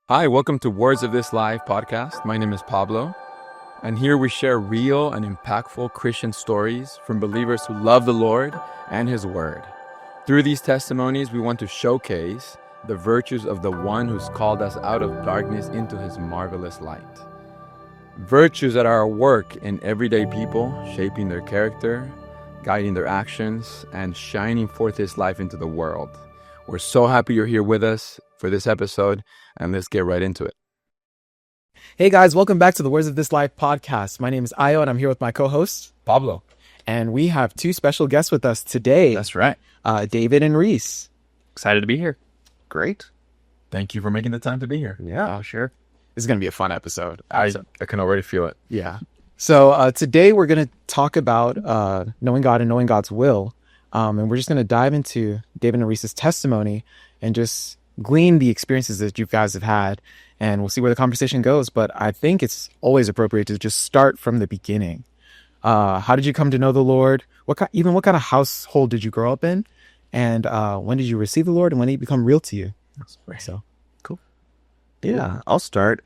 Hi, welcome to Words of This Life podcast. My name is Pablo, and here we share real and impactful Christian stories from believers who love the Lord and His Word. Through these testimonies, we want to showcase the virtues of the one who's called us out of darkness into His marvelous light. Virtues that are at work in everyday people, shaping their character, guiding their actions, and shining forth His life into the world. We're so happy you're here with us for this episode, and let's get right into it. Hey guys, welcome back to the Words of This Life podcast. My name is Ayo, and I'm here with my co-host, Pablo. and we have two special guests with us today. That's right. David and Reese. Excited to be here. Great. Thank you for making the time to be here. Yeah. Oh, sure. This is going to be a fun episode. I can already feel it. Yeah. So today we're going to talk about knowing God and knowing God's will. And we're just going to dive into David and Reese's testimony and just glean the experiences that you guys have had. And we'll see where the conversation goes. But I think it's always appropriate to just start from the beginning. How did you come to know the Lord? What kind of household did you grow up in? And when did you receive the Lord? And when did he become real to you? So Cool. Yeah, I'll start.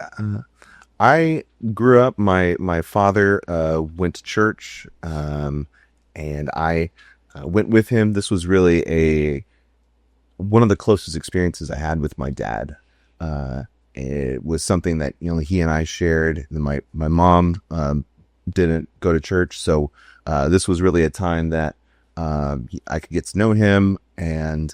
I grew up, my father went to church, and I went with him. This was really one of the closest experiences I had with my dad. It was something that, he and I shared. My mom didn't go to church, so this was really a time that I could get to know him, and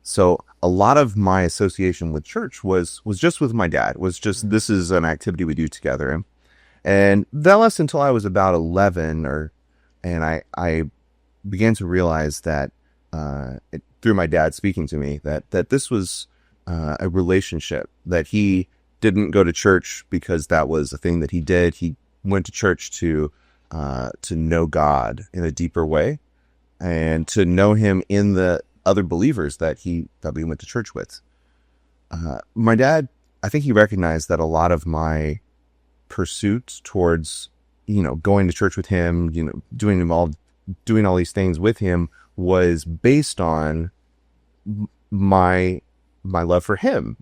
so a lot of my association with church was just with my dad. This is an activity we do together, and that lasted until I was about 11, and I began to realize that through my dad speaking to me that this was a relationship, that he didn't go to church because that was a thing that he did. He went to church to know God in a deeper way, and to know him in the other believers that we went to church with. My dad, I think he recognized that a lot of my pursuits towards, going to church with him, doing all these things with him was based on my love for him.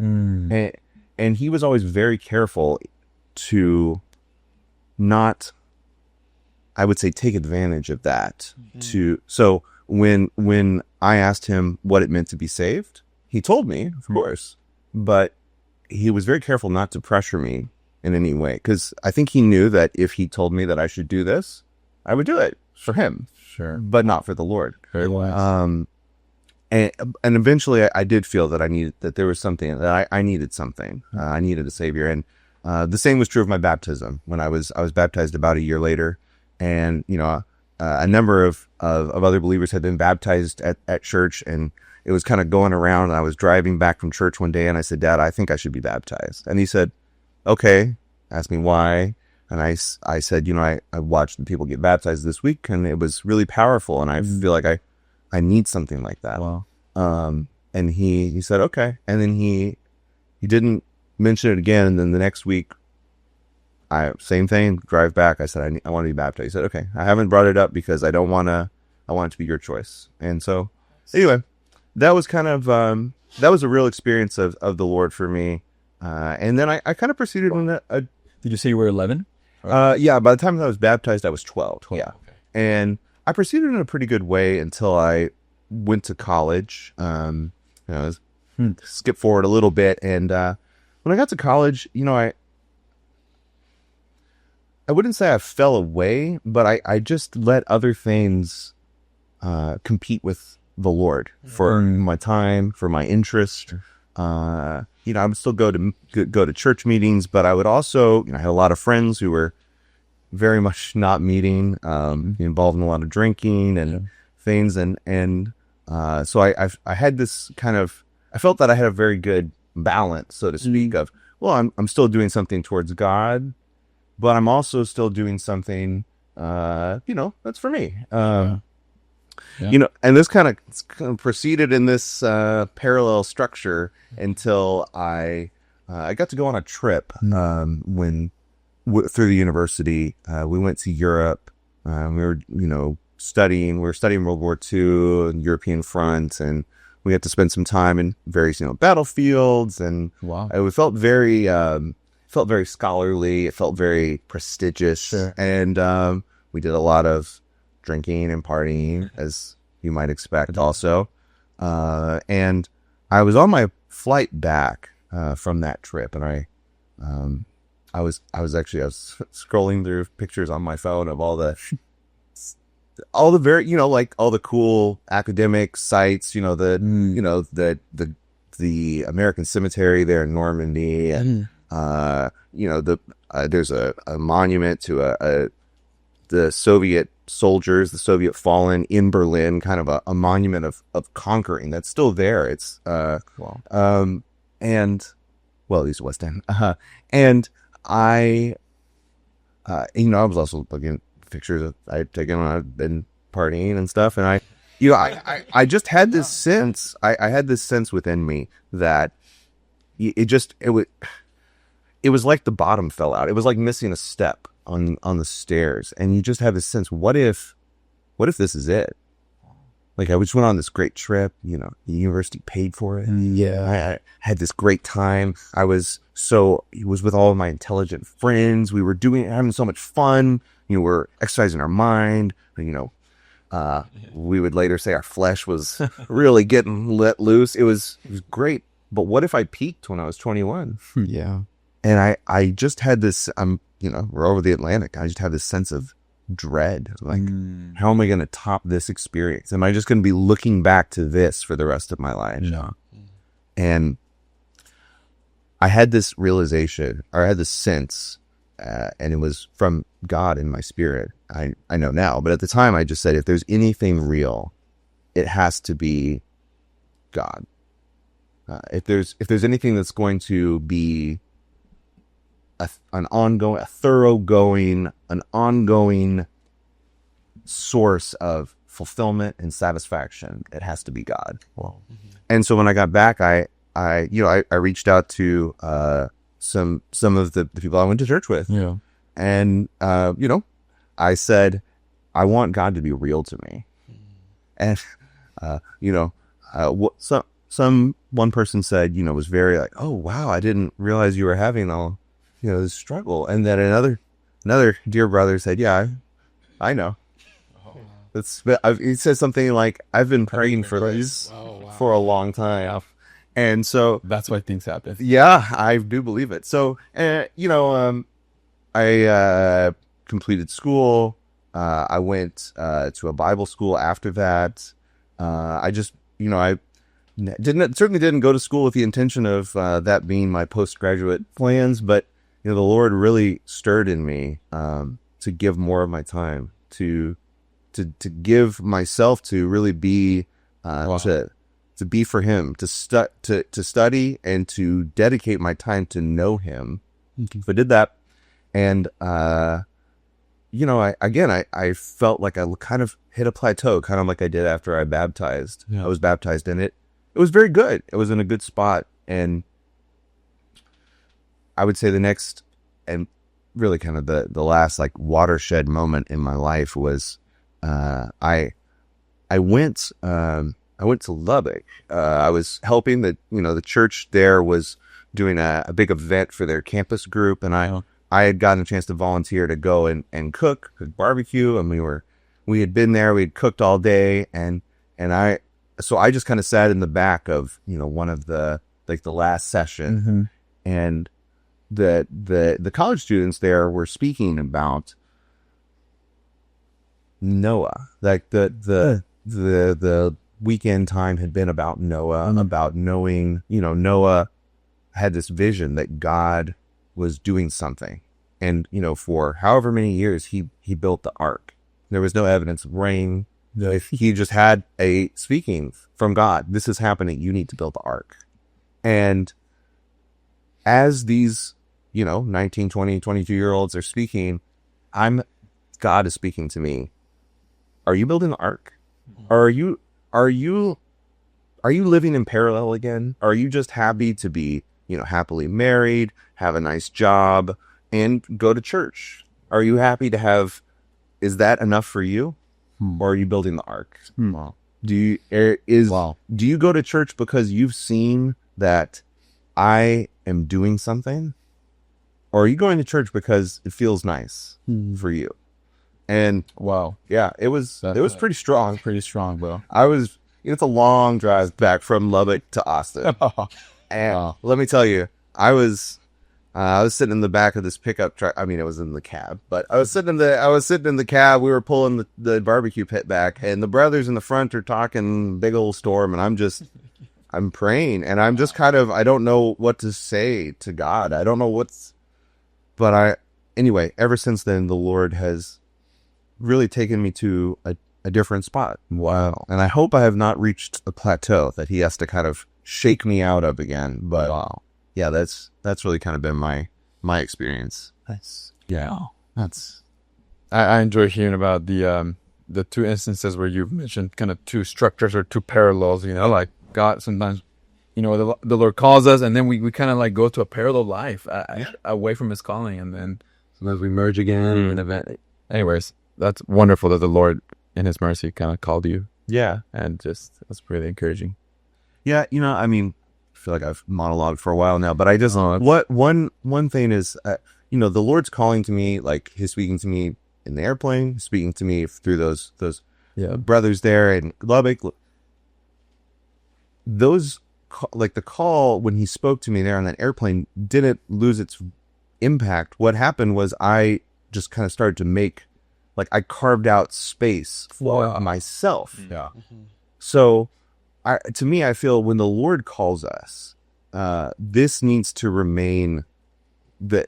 And he was always very careful to not, I would say, take advantage of that. So when I asked him what it meant to be saved, he told me, of course, but he was very careful not to pressure me in any way, because I think he knew that if he told me that I should do this, I would do it for him, Sure. but not for the Lord. Very wise. And eventually I did feel that there was something that I needed something. I needed a savior. And the same was true of my baptism. When I was baptized about a year later, and a number of other believers had been baptized at church, and it was kind of going around. And I was driving back from church one day, and I said, "Dad, I think I should be baptized." And he said, "Okay." Asked me why. And I said, I watched the people get baptized this week, and it was really powerful. And I feel like I need something like that. Wow. And he said, okay. And then he didn't mention it again. And then the next week, same thing, drive back. I said, I want to be baptized. He said, okay, I haven't brought it up because I want it to be your choice. And so anyway, that was kind of, that was a real experience of the Lord for me. And then I kind of proceeded on that. Did you say you were 11? Yeah, by the time I was baptized, I was 12. 12, Yeah. okay. And I proceeded in a pretty good way until I went to college. Skip forward a little bit. And when I got to college, I wouldn't say I fell away, but I just let other things compete with the Lord for my time, for my interest. I would still go to church meetings, but I would also, I had a lot of friends who were very much not meeting, involved in a lot of drinking and things. And so I had this I felt that I had a very good balance, so to speak, of, well, I'm still doing something towards God, but I'm also still doing something, that's for me. And this kind of proceeded in this parallel structure until I got to go on a trip through the university. We went to Europe. We were studying World War II and European front, and we got to spend some time in various, battlefields, and Wow. it felt very scholarly. It felt very prestigious. Sure. And we did a lot of drinking and partying, as you might expect also. And I was on my flight back from that trip, and I was scrolling through pictures on my phone of all the very, like all the cool academic sites, the American Cemetery there in Normandy, and there's a monument to the Soviet soldiers, the Soviet fallen in Berlin, kind of a monument of conquering that's still there. It's Wow. and well, at least West End. And I I was also looking at pictures that I had taken when I'd been partying and stuff, and I just had this sense. I had this sense within me that it was like the bottom fell out. It was like missing a step on the stairs, and you just have this sense: what if this is it? Like, I just went on this great trip. The university paid for it. Yeah. I had this great time. It was with all of my intelligent friends. We were having so much fun. We're exercising our mind. We would later say our flesh was really getting let loose. It was great. But what if I peaked when I was 21? Yeah. And I just had this, we're over the Atlantic. I just had this sense of dread. Like, how am I going to top this experience? Am I just going to be looking back to this for the rest of my life? No. And I had this realization, or I had this sense, and it was from God in my spirit. I know now, but at the time I just said, if there's anything real, it has to be God. If there's anything that's going to be an ongoing source of fulfillment and satisfaction, it has to be God. Wow. And so when I got back, I reached out to some of the people I went to church with. Yeah. And I said, I want God to be real to me. And one person said, was very like, oh wow, I didn't realize you were having all this struggle. And then another dear brother said, yeah, I know. He said something like, I've been praying for this for a long time. And so That's why things happen. yeah, I do believe it. So, I completed school. I went to a Bible school after that. I just, I certainly didn't go to school with the intention of that being my postgraduate plans, but the Lord really stirred in me to give more of my time to give myself to really be to be for Him, to study and to dedicate my time to know Him. Mm-hmm. So I did that, and I felt like I kind of hit a plateau, kind of like I did after I baptized. Yeah. I was baptized, and it was very good. It was in a good spot, and I would say the next and really kind of the last like watershed moment in my life was I went to Lubbock. I was helping the church there was doing a big event for their campus group, and I had gotten a chance to volunteer to go and cook barbecue, and we had been there, we had cooked all day, and I just kind of sat in the back of one of the last session, Mm-hmm. and the college students there were speaking about Noah, like the weekend time had been about Noah, about knowing, Noah had this vision that God was doing something. And, for however many years he built the ark. There was no evidence of rain. He just had a speaking from God. This is happening. You need to build the ark. And as these, 19, 20, 22-year-olds are speaking, God is speaking to me. Are you building the ark? Are you living in parallel again? Are you just happy to be, happily married, have a nice job, and go to church? Are you happy to is that enough for you? Or are you building the ark? Do Wow. you go to church because you've seen that I am doing something, or are you going to church because it feels nice for you? And Wow. yeah, it was pretty strong. Pretty strong, bro. It's a long drive back from Lubbock to Austin. And let me tell you, I was sitting in the back of this pickup truck. I mean, it was in the cab, but I was sitting in the cab. We were pulling the barbecue pit back, and the brothers in the front are talking big old storm, and I'm praying, and I'm just I don't know what to say to God. I don't know anyway, ever since then, the Lord has really taken me to a different spot. Wow. And I hope I have not reached a plateau that he has to kind of shake me out of again. But yeah, that's really kind of been my experience. Yeah. I enjoy hearing about the two instances where you've mentioned kind of two structures or two parallels, like God sometimes, the Lord calls us and then we kind of like go to a parallel life away from his calling, and then sometimes we merge again in an event. Anyways, that's wonderful that the Lord in his mercy kind of called you. Yeah. And just, that's really encouraging. Yeah. I mean, I feel like I've monologued for a while now, but I just, one thing is, the Lord's calling to me, like he's speaking to me in the airplane, speaking to me through those brothers there in Lubbock. Those, like the call when he spoke to me there on that airplane didn't lose its impact. What happened was I just kind of started to I carved out space for myself. Yeah. So to me, I feel when the Lord calls us, this needs to remain the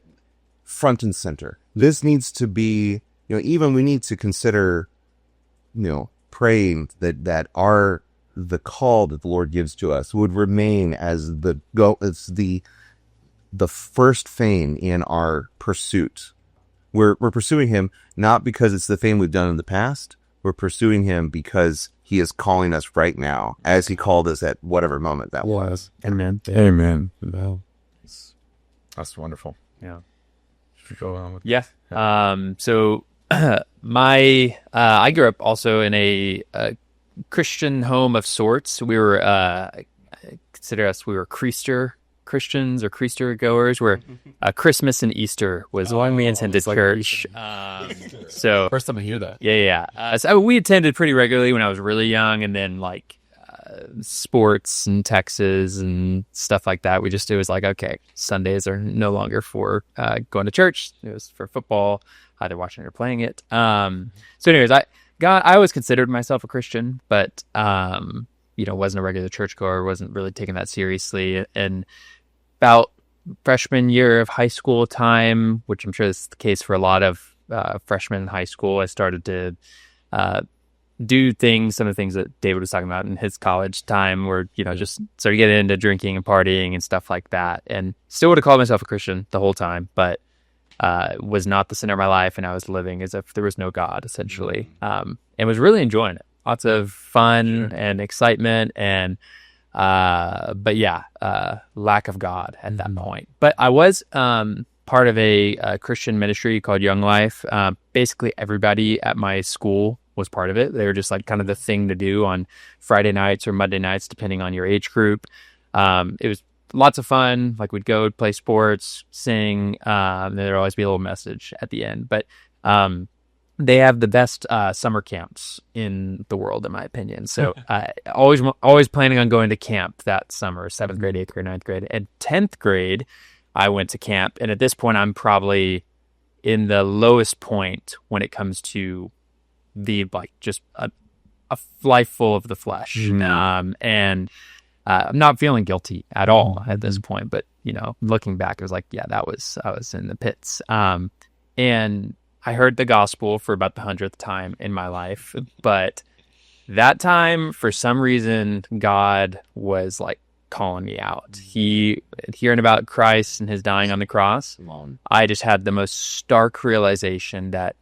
front and center. This needs to be, even we need to consider, praying that the call that the Lord gives to us would remain as the first thing in our pursuit. We're pursuing him not because it's the thing we've done in the past. We're pursuing him because he is calling us right now, as he called us at whatever moment that was. Amen. Amen. That's wonderful. Yeah. Should we go on with So I grew up also in a Christian home of sorts. We were we were Christians or Creaster goers, where Christmas and Easter was when we attended church. So first time I hear that. Yeah. So we attended pretty regularly when I was really young, and then sports and Texas and stuff like that. It was like, okay, Sundays are no longer for going to church. It was for football, either watching or playing it. So anyways, I always considered myself a Christian, but wasn't a regular churchgoer, wasn't really taking that seriously. And about freshman year of high school time, which I'm sure is the case for a lot of freshmen in high school, I started to do some of the things that David was talking about in his college time, where, just started getting into drinking and partying and stuff like that. And still would have called myself a Christian the whole time, but was not the center of my life. And I was living as if there was no God, essentially, and was really enjoying it. Lots of fun and excitement, and but lack of God at that point. But I was part of a Christian ministry called Young Life. Basically everybody at my school was part of it. They were just like kind of the thing to do on Friday nights or Monday nights, depending on your age group. It was lots of fun. Like, we'd go play sports, sing, and there'd always be a little message at the end. But they have the best summer camps in the world, in my opinion. So always planning on going to camp that summer, 7th grade, 8th grade, 9th grade. And 10th grade, I went to camp. And at this point, I'm probably in the lowest point when it comes to just a life full of the flesh. And I'm not feeling guilty at all at this point. But, looking back, it was like, I was in the pits. And I heard the gospel for about the 100th time in my life, but that time, for some reason, God was like calling me out. Hearing about Christ and his dying on the cross, I just had the most stark realization that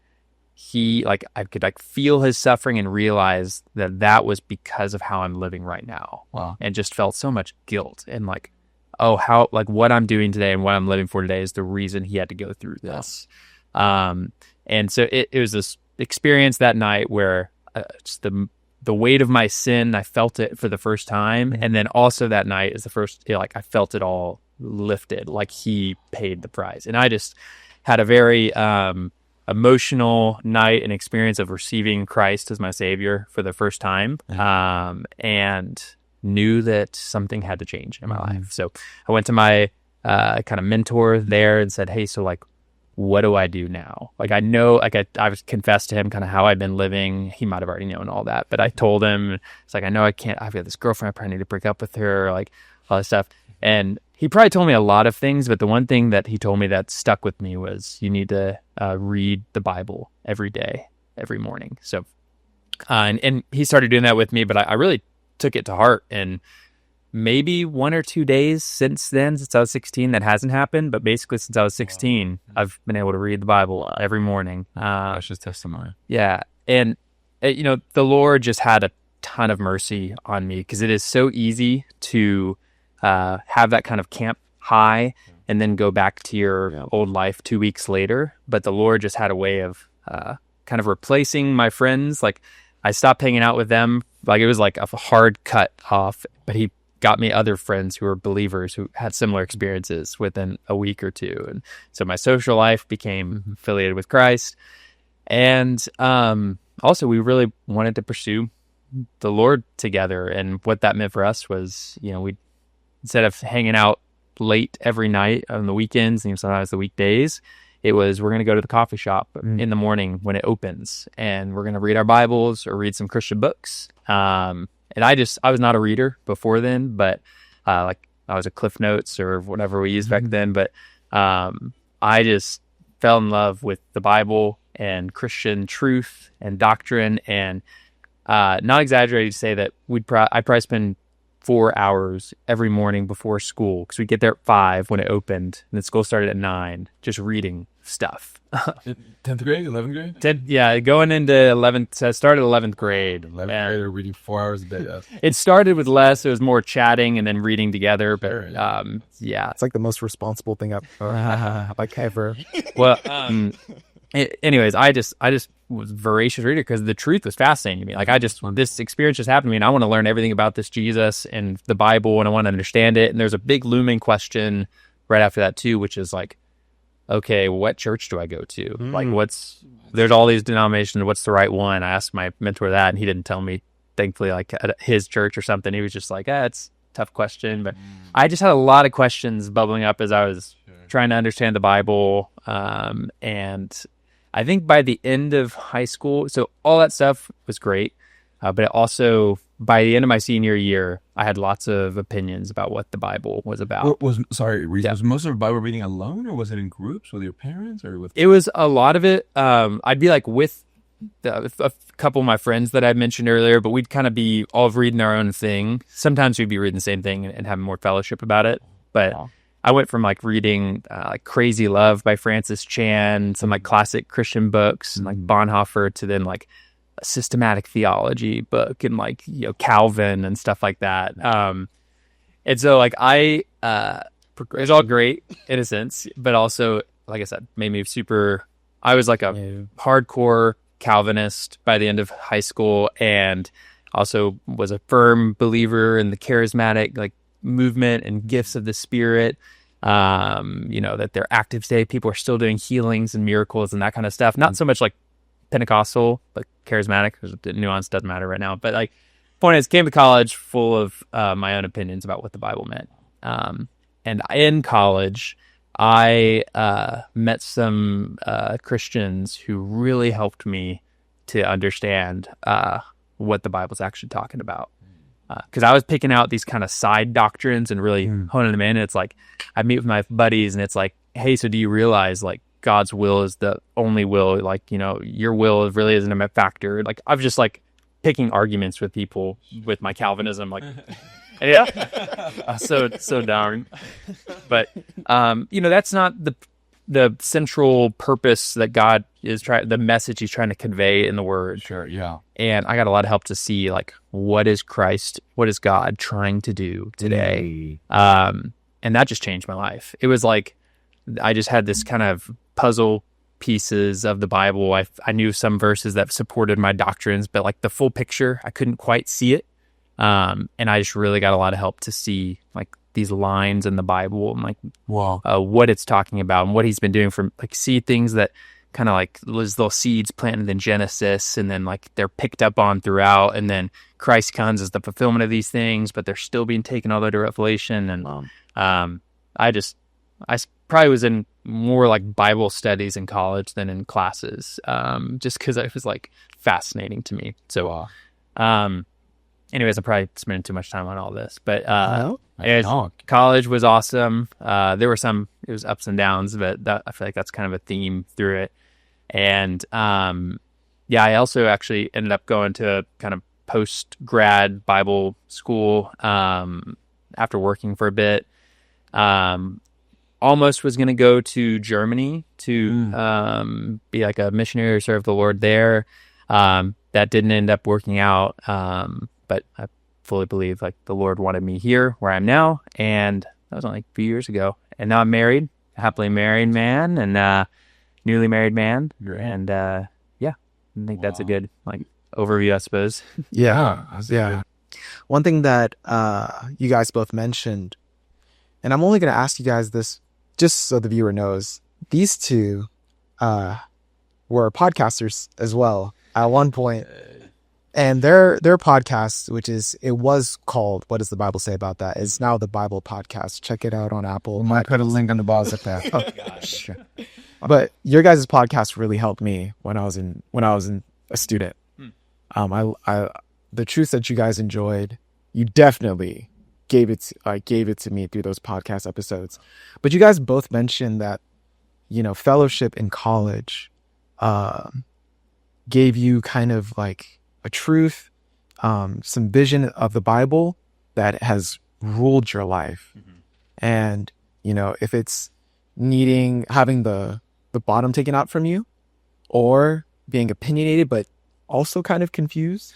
I could feel his suffering and realize that was because of how I'm living right now. Wow. And just felt so much guilt and what I'm doing today and what I'm living for today is the reason he had to go through this. And so it was this experience that night where just the the weight of my sin, I felt it for the first time. And then also that night is the first, like, I felt it all lifted, like he paid the price. And I just had a very emotional night and experience of receiving Christ as my Savior for the first time, and knew that something had to change in my life. So I went to my kind of mentor there and said, hey, so like, what do I do now? Like, I know, like I was confessed to him kind of how I've been living. He might have already known all that, but I told him, it's like, I know I've got this girlfriend, I probably need to break up with her, like all this stuff. And he probably told me a lot of things, but the one thing that he told me that stuck with me was you need to read the Bible every day, every morning. So, and he started doing that with me, but I really took it to heart. And maybe 1 or 2 days since then, since I was 16, that hasn't happened. But basically, since I was 16, I've been able to read the Bible every morning. Precious testimony. Yeah. And, the Lord just had a ton of mercy on me, because it is so easy to have that kind of camp high and then go back to your old life 2 weeks later. But the Lord just had a way of kind of replacing my friends. Like, I stopped hanging out with them. Like, it was like a hard cut off, but he got me other friends who were believers who had similar experiences within a week or two. And so my social life became affiliated with Christ. And also, we really wanted to pursue the Lord together. And what that meant for us was, we instead of hanging out late every night on the weekends and sometimes the weekdays, it was, we're going to go to the coffee shop in the morning when it opens, and we're going to read our Bibles or read some Christian books. And I was not a reader before then, but like I was a Cliff Notes or whatever we used back then. But I just fell in love with the Bible and Christian truth and doctrine. And not exaggerating to say that I'd probably spend 4 hours every morning before school, because we'd get there at 5 when it opened, and the school started at 9, just reading stuff. 10th grade, 11th grade? Going into 11th, so I started 11th grade. 11th grade, or reading 4 hours a day. It started with less, it was more chatting and then reading together. But It's like the most responsible thing I've ever. Well, anyways, I just was a voracious reader because the truth was fascinating to me. Like, this experience just happened to me, and I want to learn everything about this Jesus and the Bible, and I want to understand it. And there's a big looming question right after that too, which is like, okay, what church do I go to? Like, there's all these denominations, what's the right one? I asked my mentor that, and he didn't tell me, thankfully, like at his church or something. He was just like, it's a tough question. But I just had a lot of questions bubbling up as I was trying to understand the Bible. And I think by the end of high school, so all that stuff was great. But it also, by the end of my senior year, I had lots of opinions about what the Bible was about. Was most of the Bible reading alone, or was it in groups with your parents, or with? It was a lot of it. I'd be like with a couple of my friends that I mentioned earlier, but we'd kind of be all reading our own thing. Sometimes we'd be reading the same thing and having more fellowship about it. But I went from like reading like Crazy Love by Francis Chan, some like classic Christian books, and like Bonhoeffer, to then like a systematic theology book and like, Calvin and stuff like that. And so like it was all great in a sense, but also, like I said, made me I was like a hardcore Calvinist by the end of high school, and also was a firm believer in the charismatic like movement and gifts of the Spirit. That they're active today. People are still doing healings and miracles and that kind of stuff. Not so much like Pentecostal, but charismatic, because the nuance doesn't matter right now. But like, point is, came to college full of my own opinions about what the Bible meant. And in college, I met some Christians who really helped me to understand what the Bible's actually talking about. Because I was picking out these kind of side doctrines and really honing them in. It's like, I meet with my buddies, and it's like, hey, so do you realize like God's will is the only will? Like, your will really isn't a factor. Like, I was just like picking arguments with people with my Calvinism, like, so darn. But that's not the central purpose that God is the message He's trying to convey in the Word. Sure, yeah. And I got a lot of help to see like, what is God trying to do today? And that just changed my life. It was like I just had this kind of puzzle pieces of the Bible. I knew some verses that supported my doctrines, but like the full picture, I couldn't quite see it. And I just really got a lot of help to see like these lines in the Bible and like what it's talking about and what he's been doing for like see things that kind of like those little seeds planted in Genesis and then like they're picked up on throughout, and then Christ comes as the fulfillment of these things, but they're still being taken all the way to Revelation. And I probably was in more like Bible studies in college than in classes, just because it was like fascinating to me. So, anyways, I'm probably spending too much time on all this, but college was awesome. There were it was ups and downs, but I feel like that's kind of a theme through it. And I also actually ended up going to a kind of post-grad Bible school after working for a bit. Almost was going to go to Germany to be like a missionary or serve the Lord there. That didn't end up working out, but I fully believe like the Lord wanted me here where I'm now, and that was only a few years ago. And now I'm married, happily married man, and newly married man. Great. And I think that's a good like overview, I suppose. Yeah. One thing that you guys both mentioned, and I'm only going to ask you guys this just so the viewer knows, these two were podcasters as well at one point. And their podcast, it was called What Does the Bible Say About That? Is now the Bible Podcast. Check it out on Apple. We might put a link on the bottom of that. Oh gosh. But your guys' podcast really helped me when I was a student. The truth that you guys enjoyed, you definitely gave it to me through those podcast episodes. But you guys both mentioned that, fellowship in college gave you kind of like a truth, some vision of the Bible that has ruled your life. And, if it's having the bottom taken out from you, or being opinionated, but also kind of confused.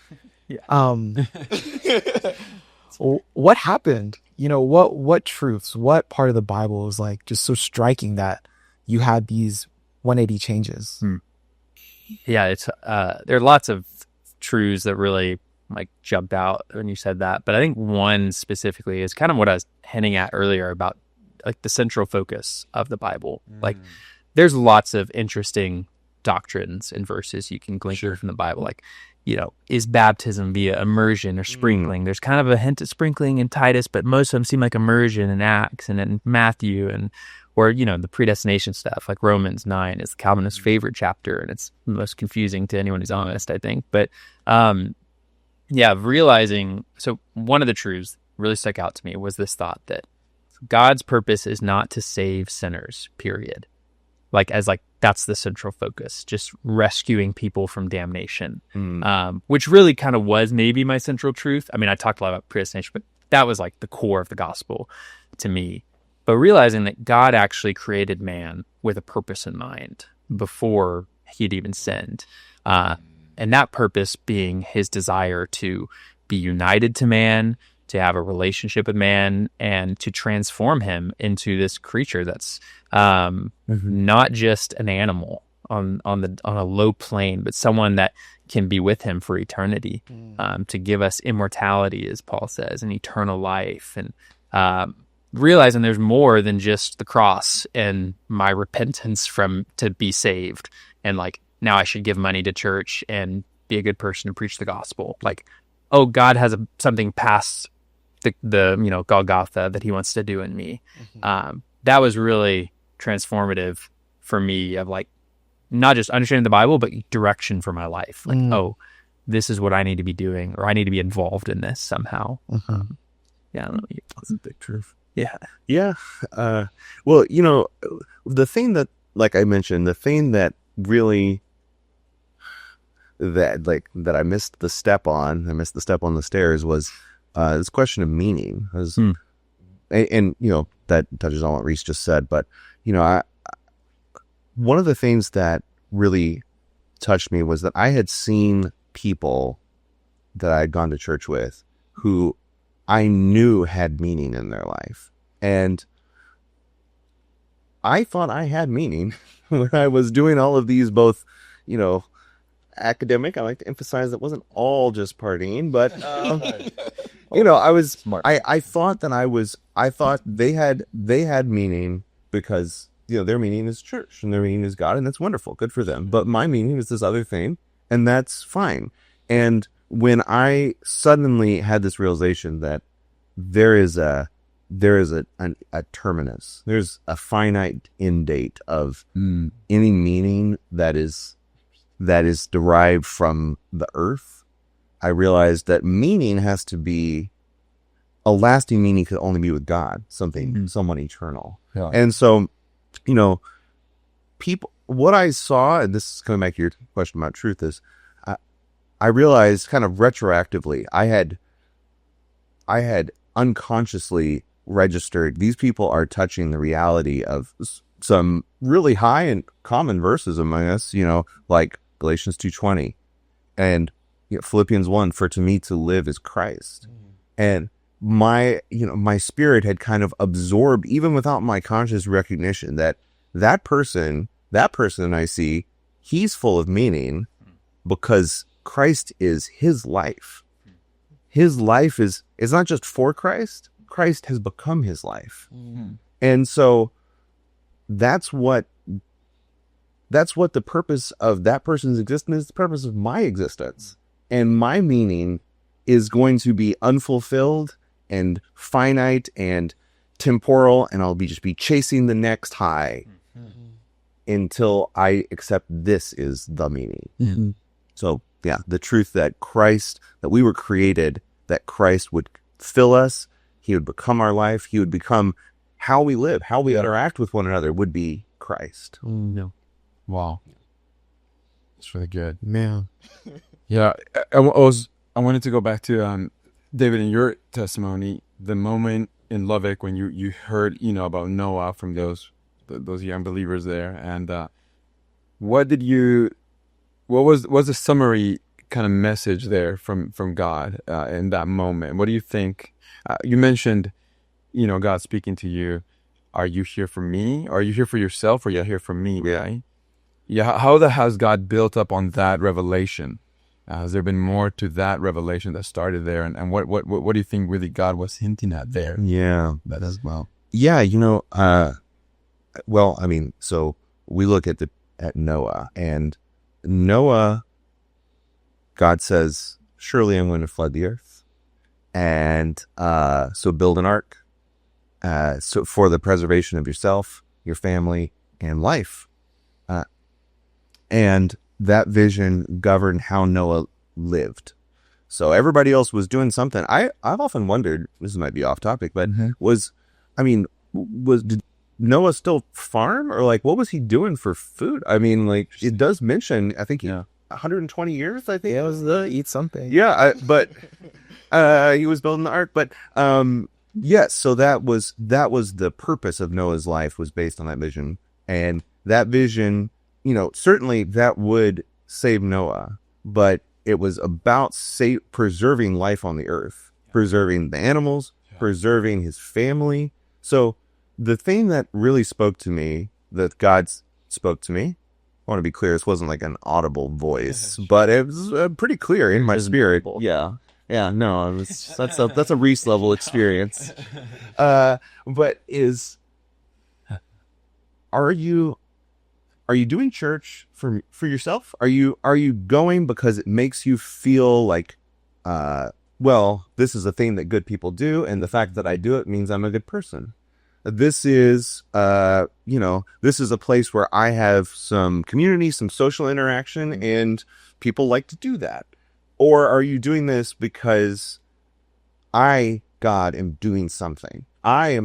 What happened? What truths, what part of the Bible is like just so striking that you had these 180 changes? Yeah, it's there are lots of truths that really like jumped out when you said that, but I think one specifically is kind of what I was hinting at earlier about like the central focus of the Bible. Like there's lots of interesting doctrines and verses you can glean from the Bible, like is baptism via immersion or sprinkling? There's kind of a hint of sprinkling in Titus, but most of them seem like immersion in Acts and in Matthew, or the predestination stuff like Romans 9 is Calvinist's favorite chapter, and it's the most confusing to anyone who's honest, I think. But realizing, so one of the truths really stuck out to me was this thought that God's purpose is not to save sinners, period. That's the central focus, just rescuing people from damnation, which really kind of was maybe my central truth. I mean, I talked a lot about predestination, but that was like the core of the gospel to me. But realizing that God actually created man with a purpose in mind before he'd even sinned. And that purpose being his desire to be united to man, to have a relationship with man, and to transform him into this creature that's not just an animal on a low plane, but someone that can be with him for eternity, to give us immortality, as Paul says, and eternal life. And realizing there's more than just the cross and my repentance to be saved. And like, now I should give money to church and be a good person and preach the gospel. Like, oh, God has something past the Golgotha that he wants to do in me. That was really transformative for me, of like not just understanding the Bible, but direction for my life. Like, oh, this is what I need to be doing, or I need to be involved in this somehow. I don't know. That's a big truth. Yeah. Well, the thing that, like I mentioned, the thing that really that I missed the step on the stairs was this question of meaning. And that touches on what Reese just said, but one of the things that really touched me was that I had seen people that I had gone to church with who I knew had meaning in their life. And I thought I had meaning when I was doing all of these, both, you know, academic. I like to emphasize that wasn't all just partying, but you know, I thought that I thought they had meaning because, you know, their meaning is church and their meaning is God, and that's wonderful, good for them. But my meaning is this other thing, and that's fine. And when I suddenly had this realization that there is a terminus, there's a finite end date of any meaning that is derived from the earth, I realized that meaning has to be a lasting meaning, could only be with God, someone eternal. Yeah. And so, you know, what I saw, and this is coming back to your question about truth, is I realized kind of retroactively, I had unconsciously registered, these people are touching the reality of some really high and common verses among us, you know, like Galatians 2:20 and, you know, Philippians 1, for to me to live is Christ. And my spirit had kind of absorbed, even without my conscious recognition, that person I see, he's full of meaning because Christ is his life. His life is not just for Christ. Christ has become his life. And so that's what the purpose of that person's existence is, the purpose of my existence. And my meaning is going to be unfulfilled and finite and temporal, and I'll just be chasing the next high until I accept this is the meaning. So yeah, the truth that we were created, that Christ would fill us, he would become our life, he would become how we live, how we interact with one another would be Christ. Wow. That's really good. Man. Yeah. I wanted to go back to David, in your testimony, the moment in Lubbock when you heard, you know, about Noah from those young believers there, and what was the summary kind of message there from God in that moment? What do you think? You mentioned, you know, God speaking to you. Are you here for me? Are you here for yourself? Or are you here for me? Right? Yeah. How has God built up on that revelation? Has there been more to that revelation that started there? And what do you think really God was hinting at there? Yeah. That as well. Yeah, you know, well, I mean, so we look at Noah, and Noah, God says, surely I'm going to flood the earth. And so build an ark so for the preservation of yourself, your family, and life. And that vision governed how Noah lived. So everybody else was doing something. I've often wondered, this might be off topic, but did Noah still farm, or like what was he doing for food? I mean, like it does mention, I think 120 years, I think. Yeah, it was eat something. Yeah, but he was building the ark. But yes, so that was the purpose of Noah's life, was based on that vision. And that vision, you know, certainly that would save Noah, but it was about preserving life on the earth, preserving the animals, preserving his family. So the thing that really spoke to me, that God spoke to me, I want to be clear, this wasn't like an audible voice, but it was pretty clear in my spirit. Yeah. No, that's a Reese level experience. But are you doing church for yourself? Are you going because it makes you feel like, well, this is a thing that good people do, and the fact that I do it means I'm a good person? This is, this is a place where I have some community, some social interaction, and people like to do that. Or are you doing this because I, God, am doing something? I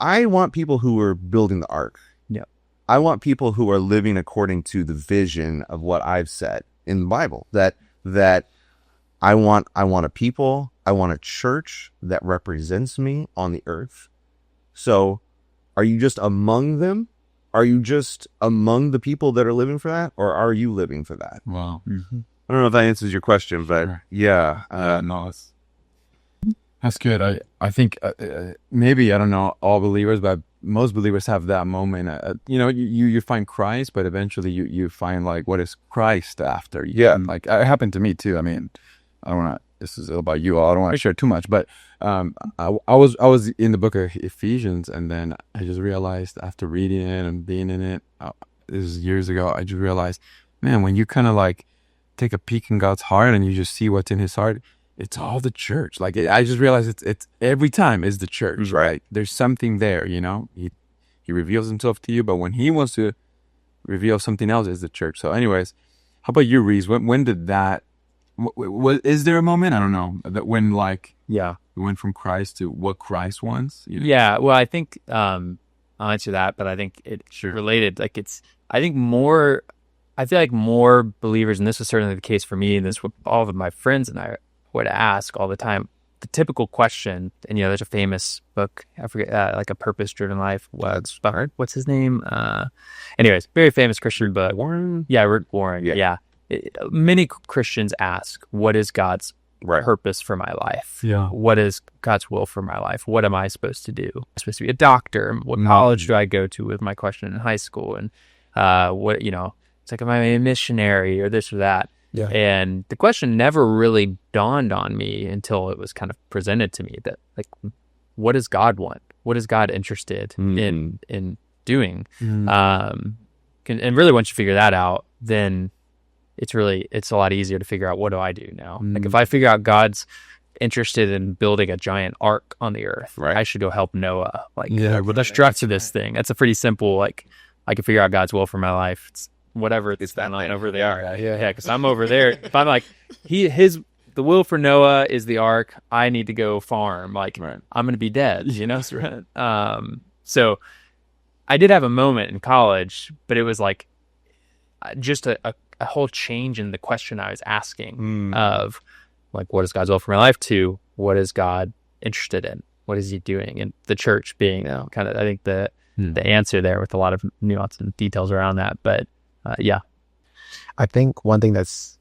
want people who are building the ark. Yeah. I want people who are living according to the vision of what I've said in the Bible. That I want a people, I want a church that represents me on the earth. So are you just among them? Are you just among the people that are living for that? Or are you living for that? Wow. Mm-hmm. I don't know if that answers your question, but yeah. No, that's good. I think maybe, I don't know, all believers, but most believers have that moment. You find Christ, but eventually you find like, what is Christ after? Yeah. Like it happened to me too. I mean, I don't want to. This is about you all. I don't want to share too much, but I was in the book of Ephesians, and then I just realized after reading it and being in it, this is years ago. I just realized, man, when you kind of like take a peek in God's heart and you just see what's in His heart, it's all the church. Like I just realized it's every time is the church, right? There's something there, He reveals Himself to you, but when He wants to reveal something else, is the church. So, anyways, how about you, Reese? When did that? Is there a moment? I don't know, that when like we went from Christ to what Christ wants. Yeah. Well, I think I'll answer that, but I think it's related. Like I feel like more believers, and this was certainly the case for me, and this with all of my friends and I would ask all the time, the typical question, and there's a famous book, I forget, like A Purpose-Driven Life. What's his name? Anyways, very famous Christian book. Warren? Yeah, Rick Warren. Yeah. Many Christians ask, what is God's purpose for my life? Yeah. What is God's will for my life? What am I supposed to do? I'm supposed to be a doctor. What college do I go to? Was my question in high school. And it's like, am I a missionary or this or that? Yeah. And the question never really dawned on me until it was kind of presented to me that, like, what does God want? What is God interested in doing? And really, once you figure that out, then it's a lot easier to figure out, what do I do now? Like, if I figure out God's interested in building a giant ark on the earth, I should go help Noah. Like, structure this thing. That's a pretty simple, like, I can figure out God's will for my life. It's whatever it's that line over there. Yeah. Because I'm over there. If I'm like, the will for Noah is the ark. I need to go farm. Like, I'm going to be dead, So I did have a moment in college, but it was like just a whole change in the question I was asking of, like, what is God's will for my life, to what is God interested in? What is He doing? And the church being kind of, I think, the answer there, with a lot of nuance and details around that. But I think one thing that's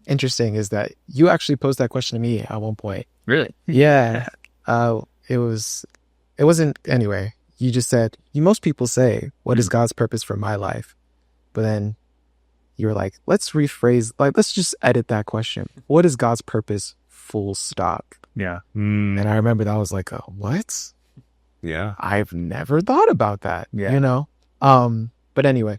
interesting is that you actually posed that question to me at one point. Really? Yeah. It wasn't, anyway, you just said, most people say, what is God's purpose for my life? But then you were like, let's rephrase, like, let's just edit that question. What is God's purpose, full stop? Yeah. And I remember that, I was like, what? Yeah. I've never thought about that, But anyway,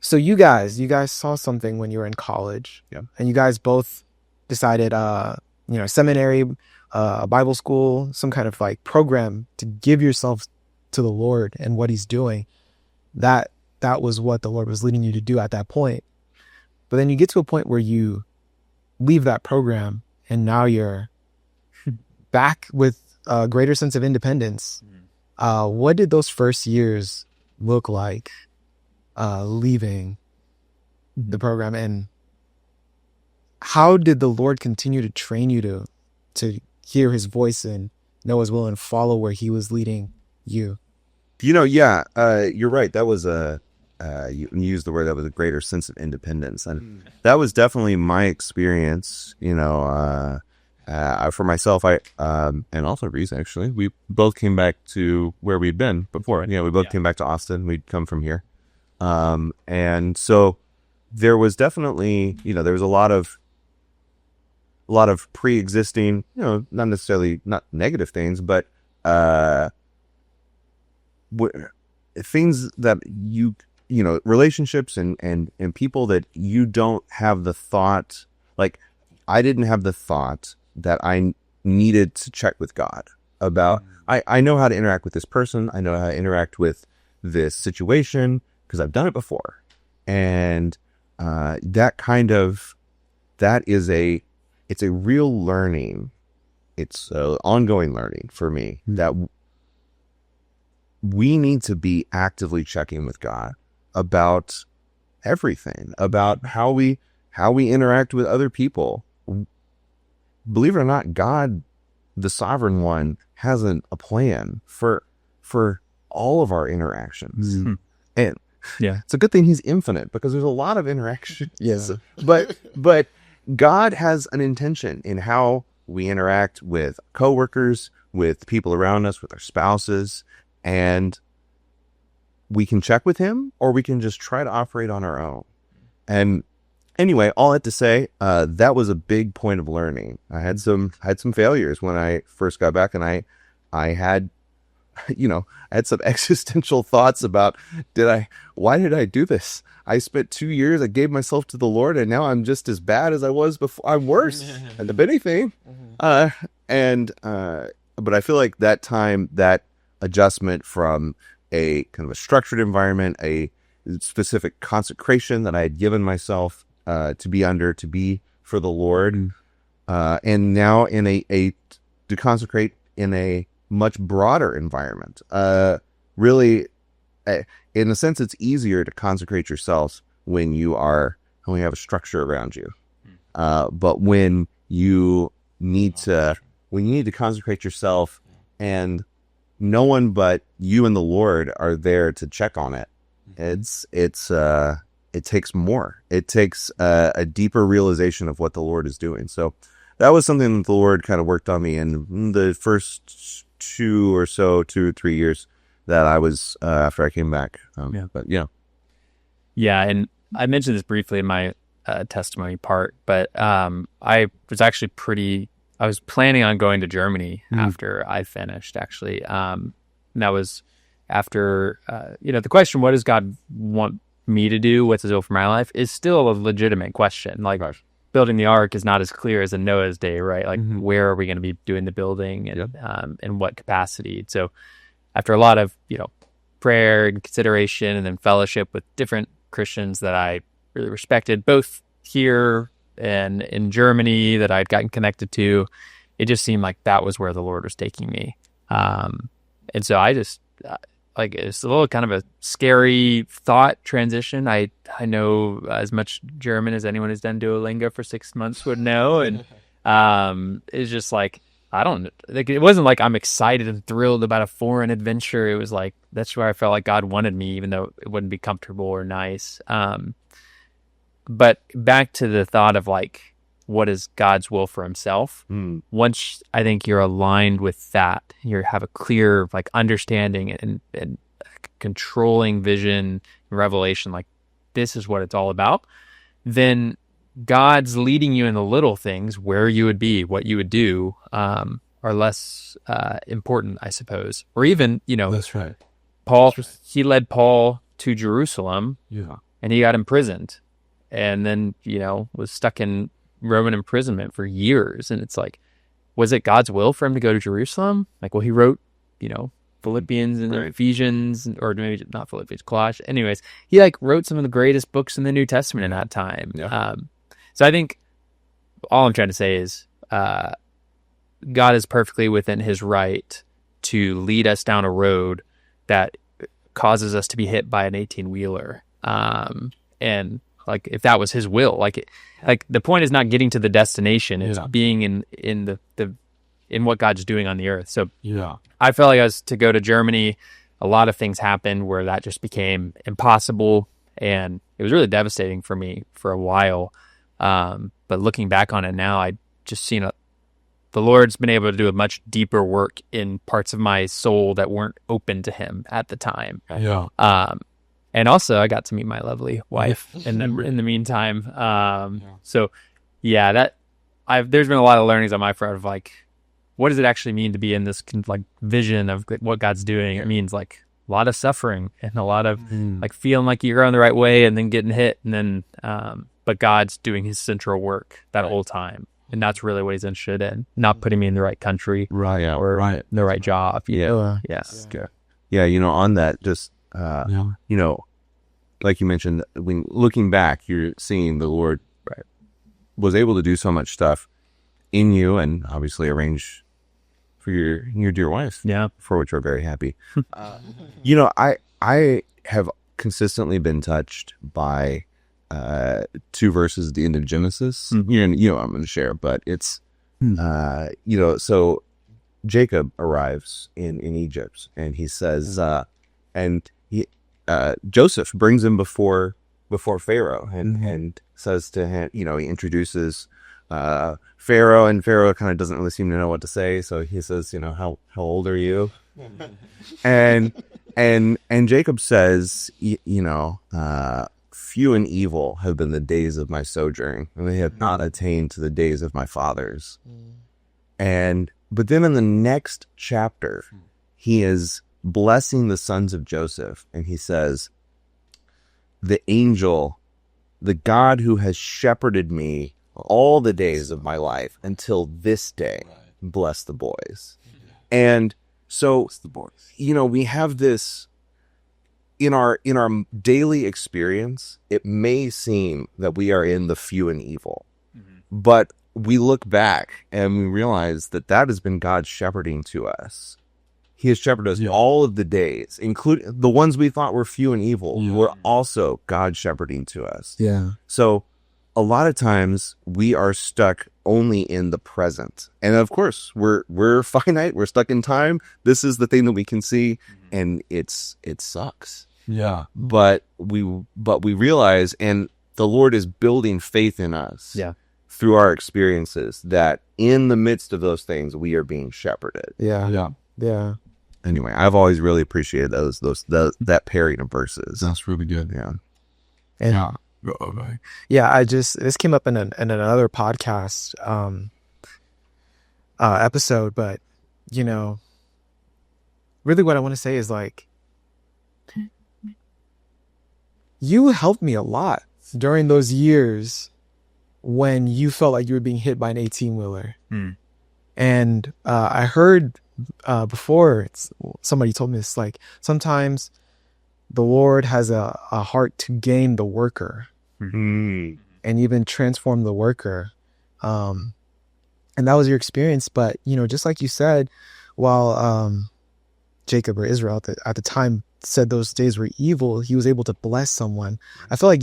so you guys saw something when you were in college, and you guys both decided, seminary, Bible school, some kind of like program to give yourselves to the Lord and what He's doing. That was what the Lord was leading you to do at that point. But then you get to a point where you leave that program, and now you're back with a greater sense of independence. What did those first years look like, leaving the program, and how did the Lord continue to train you to hear His voice and know His will and follow where He was leading you? You're right. That was you used the word, that was a greater sense of independence, and that was definitely my experience. For myself, and also Reese, actually, we both came back to where we'd been before. We both came back to Austin. We'd come from here. And so there was definitely, there was a lot of pre-existing, not necessarily, not negative things, but, things that relationships and people that you don't have the thought, like, I didn't have the thought that I needed to check with God about. I know how to interact with this person. I know how to interact with this situation because I've done it before. And it's a real learning. It's ongoing learning for me that we need to be actively checking with God about everything, about how we interact with other people. Believe it or not, God, the sovereign one, has a plan for all of our interactions. And it's a good thing He's infinite, because there's a lot of interactions. Yes. But God has an intention in how we interact with coworkers, with people around us, with our spouses, and we can check with him, or we can just try to operate on our own. And anyway, all that to say, that was a big point of learning. I had some failures when I first got back, and I had, I had some existential thoughts about, why did I do this? I spent 2 years, I gave myself to the Lord, and now I'm just as bad as I was before. I'm worse, and if anything. But I feel like that time, that adjustment from a kind of a structured environment, a specific consecration that I had given myself to be for the Lord, and now to consecrate in a much broader environment. Really, in a sense, it's easier to consecrate yourselves when you have a structure around you. But when you need to consecrate yourself, and no one but you and the Lord are there to check on it, it takes more. It takes a deeper realization of what the Lord is doing. So that was something that the Lord kind of worked on me in the first 2 or 3 years that I was after I came back. Yeah, and I mentioned this briefly in my testimony part, but I was planning on going to Germany after I finished, actually. And that was after, the question, what does God want me to do? What's his will for my life? Is still a legitimate question. Like, building the ark is not as clear as in Noah's day, right? Like, where are we going to be doing the building, and in what capacity? So after a lot of, prayer and consideration, and then fellowship with different Christians that I really respected, both here and in Germany that I'd gotten connected to, it just seemed like that was where the Lord was taking me. And so I just, it's a little kind of a scary thought transition. I know as much German as anyone who's done Duolingo for 6 months would know. And it's just like, it wasn't like I'm excited and thrilled about a foreign adventure. It was like, that's where I felt like God wanted me, even though it wouldn't be comfortable or nice. But back to the thought of like, what is God's will for himself? Once I think you're aligned with that, you have a clear like understanding and controlling vision and revelation, like this is what it's all about, then God's leading you in the little things, where you would be, what you would do, are less important, I suppose. Or even, That's right. Paul, he led Paul to Jerusalem, and he got imprisoned, and then, was stuck in Roman imprisonment for years. And it's like, was it God's will for him to go to Jerusalem? Like, well, he wrote, Philippians and Ephesians, or maybe not Philippians, Colossians. Anyways, he like wrote some of the greatest books in the New Testament in that time. So I think all I'm trying to say is God is perfectly within his right to lead us down a road that causes us to be hit by an 18-wheeler. And like, if that was his will, like the point is not getting to the destination, it's being in what God's doing on the earth. So I felt like I was to go to Germany. A lot of things happened where that just became impossible, and it was really devastating for me for a while. But looking back on it now, I just seen the Lord's been able to do a much deeper work in parts of my soul that weren't open to him at the time. And also I got to meet my lovely wife in the meantime. So there's been a lot of learnings on my part of like, what does it actually mean to be in this like vision of what God's doing? It means like a lot of suffering and a lot of like feeling like you're on the right way and then getting hit, and then but God's doing his central work that whole time. And that's really what he's interested in, not putting me in the right country or the right job. On that, just, like you mentioned, when looking back, you're seeing the Lord was able to do so much stuff in you, and obviously arrange for your dear wife, for which we're very happy. I have consistently been touched by 2 verses at the end of Genesis. I'm going to share, but it's so Jacob arrives in Egypt, and he says, Joseph brings him before Pharaoh, and says to him, he introduces Pharaoh, and Pharaoh kind of doesn't really seem to know what to say. So he says, how old are you? and Jacob says, few and evil have been the days of my sojourn, and they have not attained to the days of my fathers. But then in the next chapter, he is blessing the sons of Joseph, and he says, the angel, the God who has shepherded me all the days of my life until this day, bless the boys. And so, we have this in our daily experience. It may seem that we are in the few and evil, but we look back and we realize that has been God shepherding to us. He has shepherded us all of the days, including the ones we thought were few and evil, were also God shepherding to us. Yeah. So a lot of times we are stuck only in the present. And of course, we're finite, we're stuck in time. This is the thing that we can see, and it sucks. Yeah. But we realize, and the Lord is building faith in us. Yeah. Through our experiences, that in the midst of those things, we are being shepherded. Yeah. Anyway, I've always really appreciated that pairing of verses. That's really good. Yeah. And this came up in another podcast episode, but really what I want to say is, like, you helped me a lot during those years when you felt like you were being hit by an 18-wheeler. And I heard before, somebody told me this, like, sometimes the Lord has a heart to gain the worker and even transform the worker. And that was your experience. But, just like you said, while Jacob or Israel at the time said those days were evil, he was able to bless someone. I feel like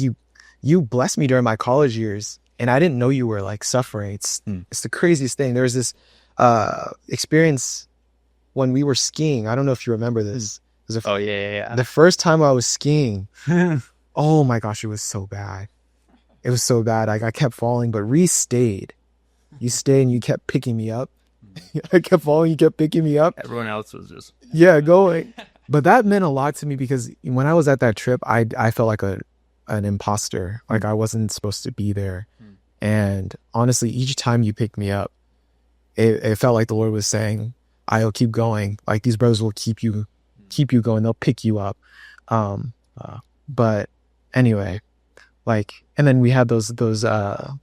you blessed me during my college years, and I didn't know you were, like, suffering. It's the craziest thing. There was this experience when we were skiing. I don't know if you remember this. The first time I was skiing, oh my gosh, it was so bad. It was so bad. I kept falling, but Reese stayed. You stayed and you kept picking me up. I kept falling, you kept picking me up. Everyone else was just going. But that meant a lot to me, because when I was at that trip, I felt like an imposter. Like I wasn't supposed to be there. And honestly, each time you picked me up, it felt like the Lord was saying, I'll keep going. Like, these brothers will keep you going. They'll pick you up. But anyway, like, and then we had those Bible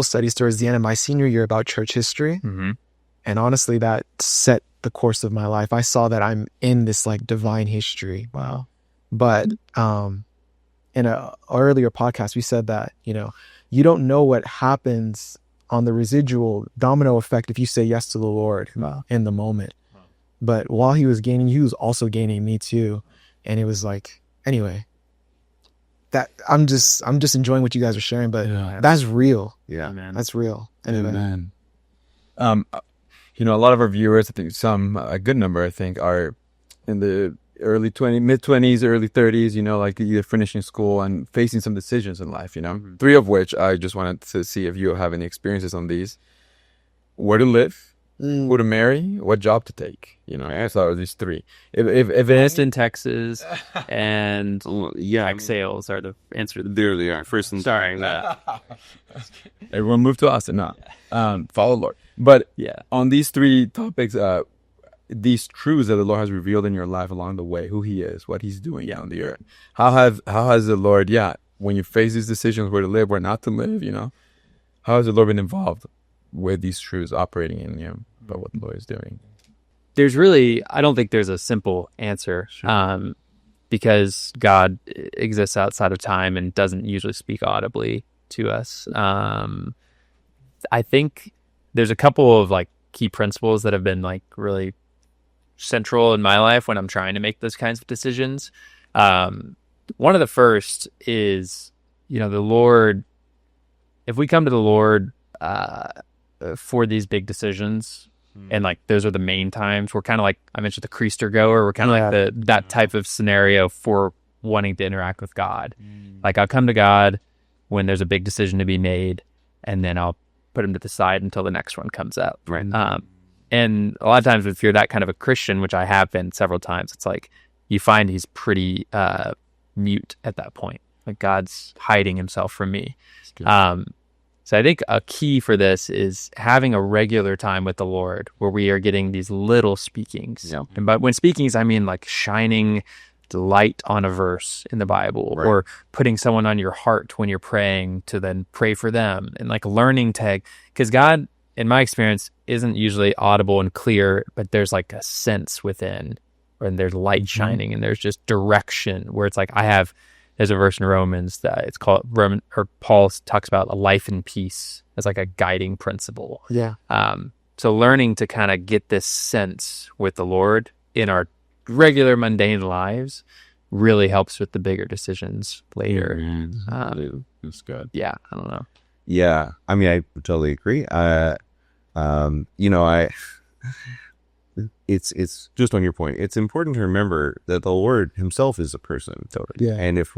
studies towards the end of my senior year about church history. And honestly, that set the course of my life. I saw that I'm in this, like, divine history. Wow. But in an earlier podcast, we said that, you don't know what happens on the residual domino effect if you say yes to the Lord in the moment. But while he was gaining, he was also gaining me too. And it was like, anyway, that I'm just enjoying what you guys are sharing, but that's real. Yeah, man, that's real. Anyway. Amen. A lot of our viewers, I think a good number, I think, are in the mid-20s, early 30s, like either finishing school and facing some decisions in life, three of which I just wanted to see if you have any experiences on these. Where to live, who to marry, what job to take, I thought these three. If Austin, Texas, and sales are the answer. There they are. First and sorry. Everyone move to Austin. Follow Lord. But on these three topics, these truths that the Lord has revealed in your life along the way, who he is, what he's doing on the earth. How has the Lord, when you face these decisions, where to live, where not to live, how has the Lord been involved with these truths operating in you, about what the Lord is doing? I don't think there's a simple answer, because God exists outside of time and doesn't usually speak audibly to us. I think there's a couple of, like, key principles that have been, like, really central in my life when I'm trying to make those kinds of decisions. One of the first is, the Lord, if we come to the Lord for these big decisions, and, like, those are the main times, we're kind of like, I mentioned the Creaster goer, we're kind of like that type of scenario for wanting to interact with God. Like, I'll come to God when there's a big decision to be made, and then I'll put them to the side until the next one comes up. Right. And a lot of times if you're that kind of a Christian, which I have been several times, it's like you find he's pretty mute at that point. Like God's hiding himself from me. So I think a key for this is having a regular time with the Lord where we are getting these little speakings. Yeah. And but when speakings, I mean like shining the light on a verse in the Bible, Right. or putting someone on your heart when you're praying to then pray for them, and like learning to, because God, in my experience, isn't usually audible and clear, but there's like a sense within, and there's light shining, and there's just direction where it's like there's a verse in Romans that it's called Paul talks about a life in peace as like a guiding principle. Yeah. So learning to kind of get this sense with the Lord in our regular mundane lives really helps with the bigger decisions later. That's good. Yeah, I don't know. Yeah, I mean, I totally agree. It's just on your point. It's important to remember that the Lord himself is a person. Totally. Yeah. And if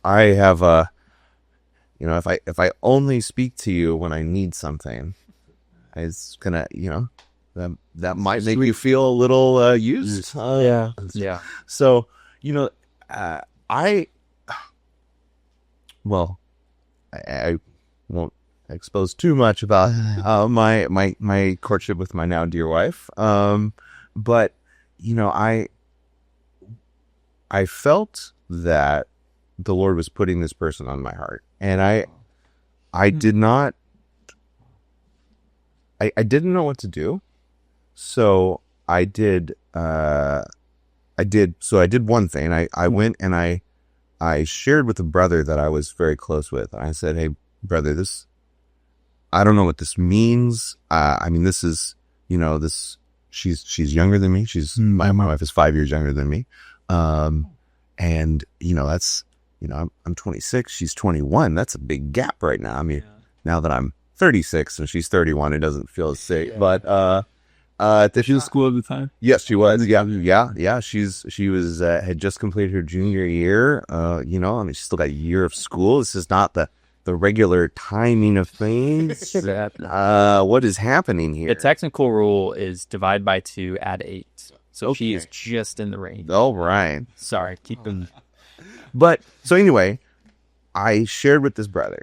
I have if I only speak to you when I need something, it's gonna, that might make you feel a little used. Yeah. Yeah. So, I won't expose too much about my courtship with my now dear wife. But I felt that the Lord was putting this person on my heart, and I didn't know what to do. So I did one thing. I went and I shared with a brother that I was very close with. I said, "Hey, brother, I don't know what this means. This is, she's younger than me. My wife is 5 years younger than me. And that's, I'm 26, she's 21. That's a big gap right now. I mean, now that I'm 36 and she's 31, it doesn't feel as safe, but, She was school at the time? yes, she was. Yeah. She was, had just completed her junior year. She's still got a year of school. This is not the regular timing of things. What is happening here? The technical rule is divide by 2, add 8. So she is just in the range. All right. Sorry, keep them. But so anyway, I shared with this brother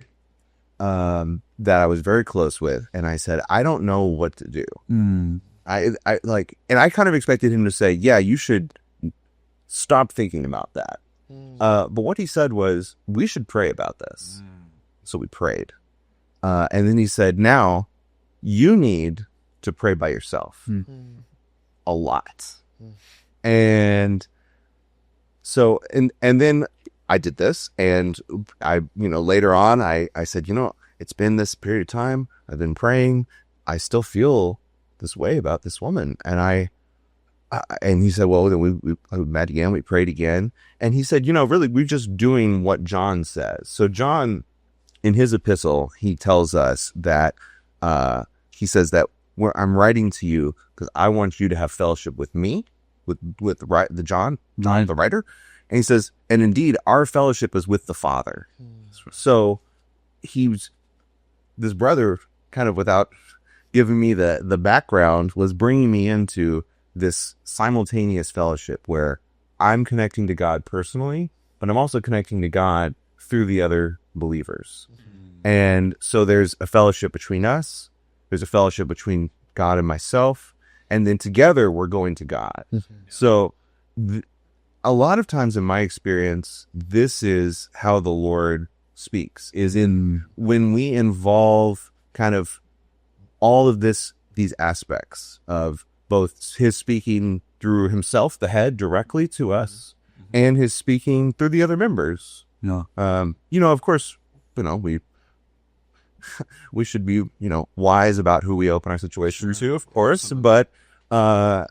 that I was very close with, and I said, I don't know what to do. And I kind of expected him to say, yeah, you should stop thinking about that. But what he said was, we should pray about this. So we prayed. And then he said, now you need to pray by yourself a lot. And so, and then I did this, and I, later on, I said, it's been this period of time. I've been praying. I still feel this way about this woman. And and he said, well, then we met again, we prayed again. And he said, really, we're just doing what John says. So John, in his epistle, he tells us that, he says that I'm writing to you because I want you to have fellowship with me, with John, the writer. And he says, and indeed, our fellowship is with the Father. So this brother, kind of without giving me the background, was bringing me into this simultaneous fellowship where I'm connecting to God personally, but I'm also connecting to God through the other believers. And so there's a fellowship between us. There's a fellowship between God and myself. And then together we're going to God. So a lot of times in my experience, this is how the Lord speaks, is in when we involve kind of all of these aspects of both his speaking through himself, the head, directly to us, and his speaking through the other members. Of course, we should be, wise about who we open our situation to, of course. But in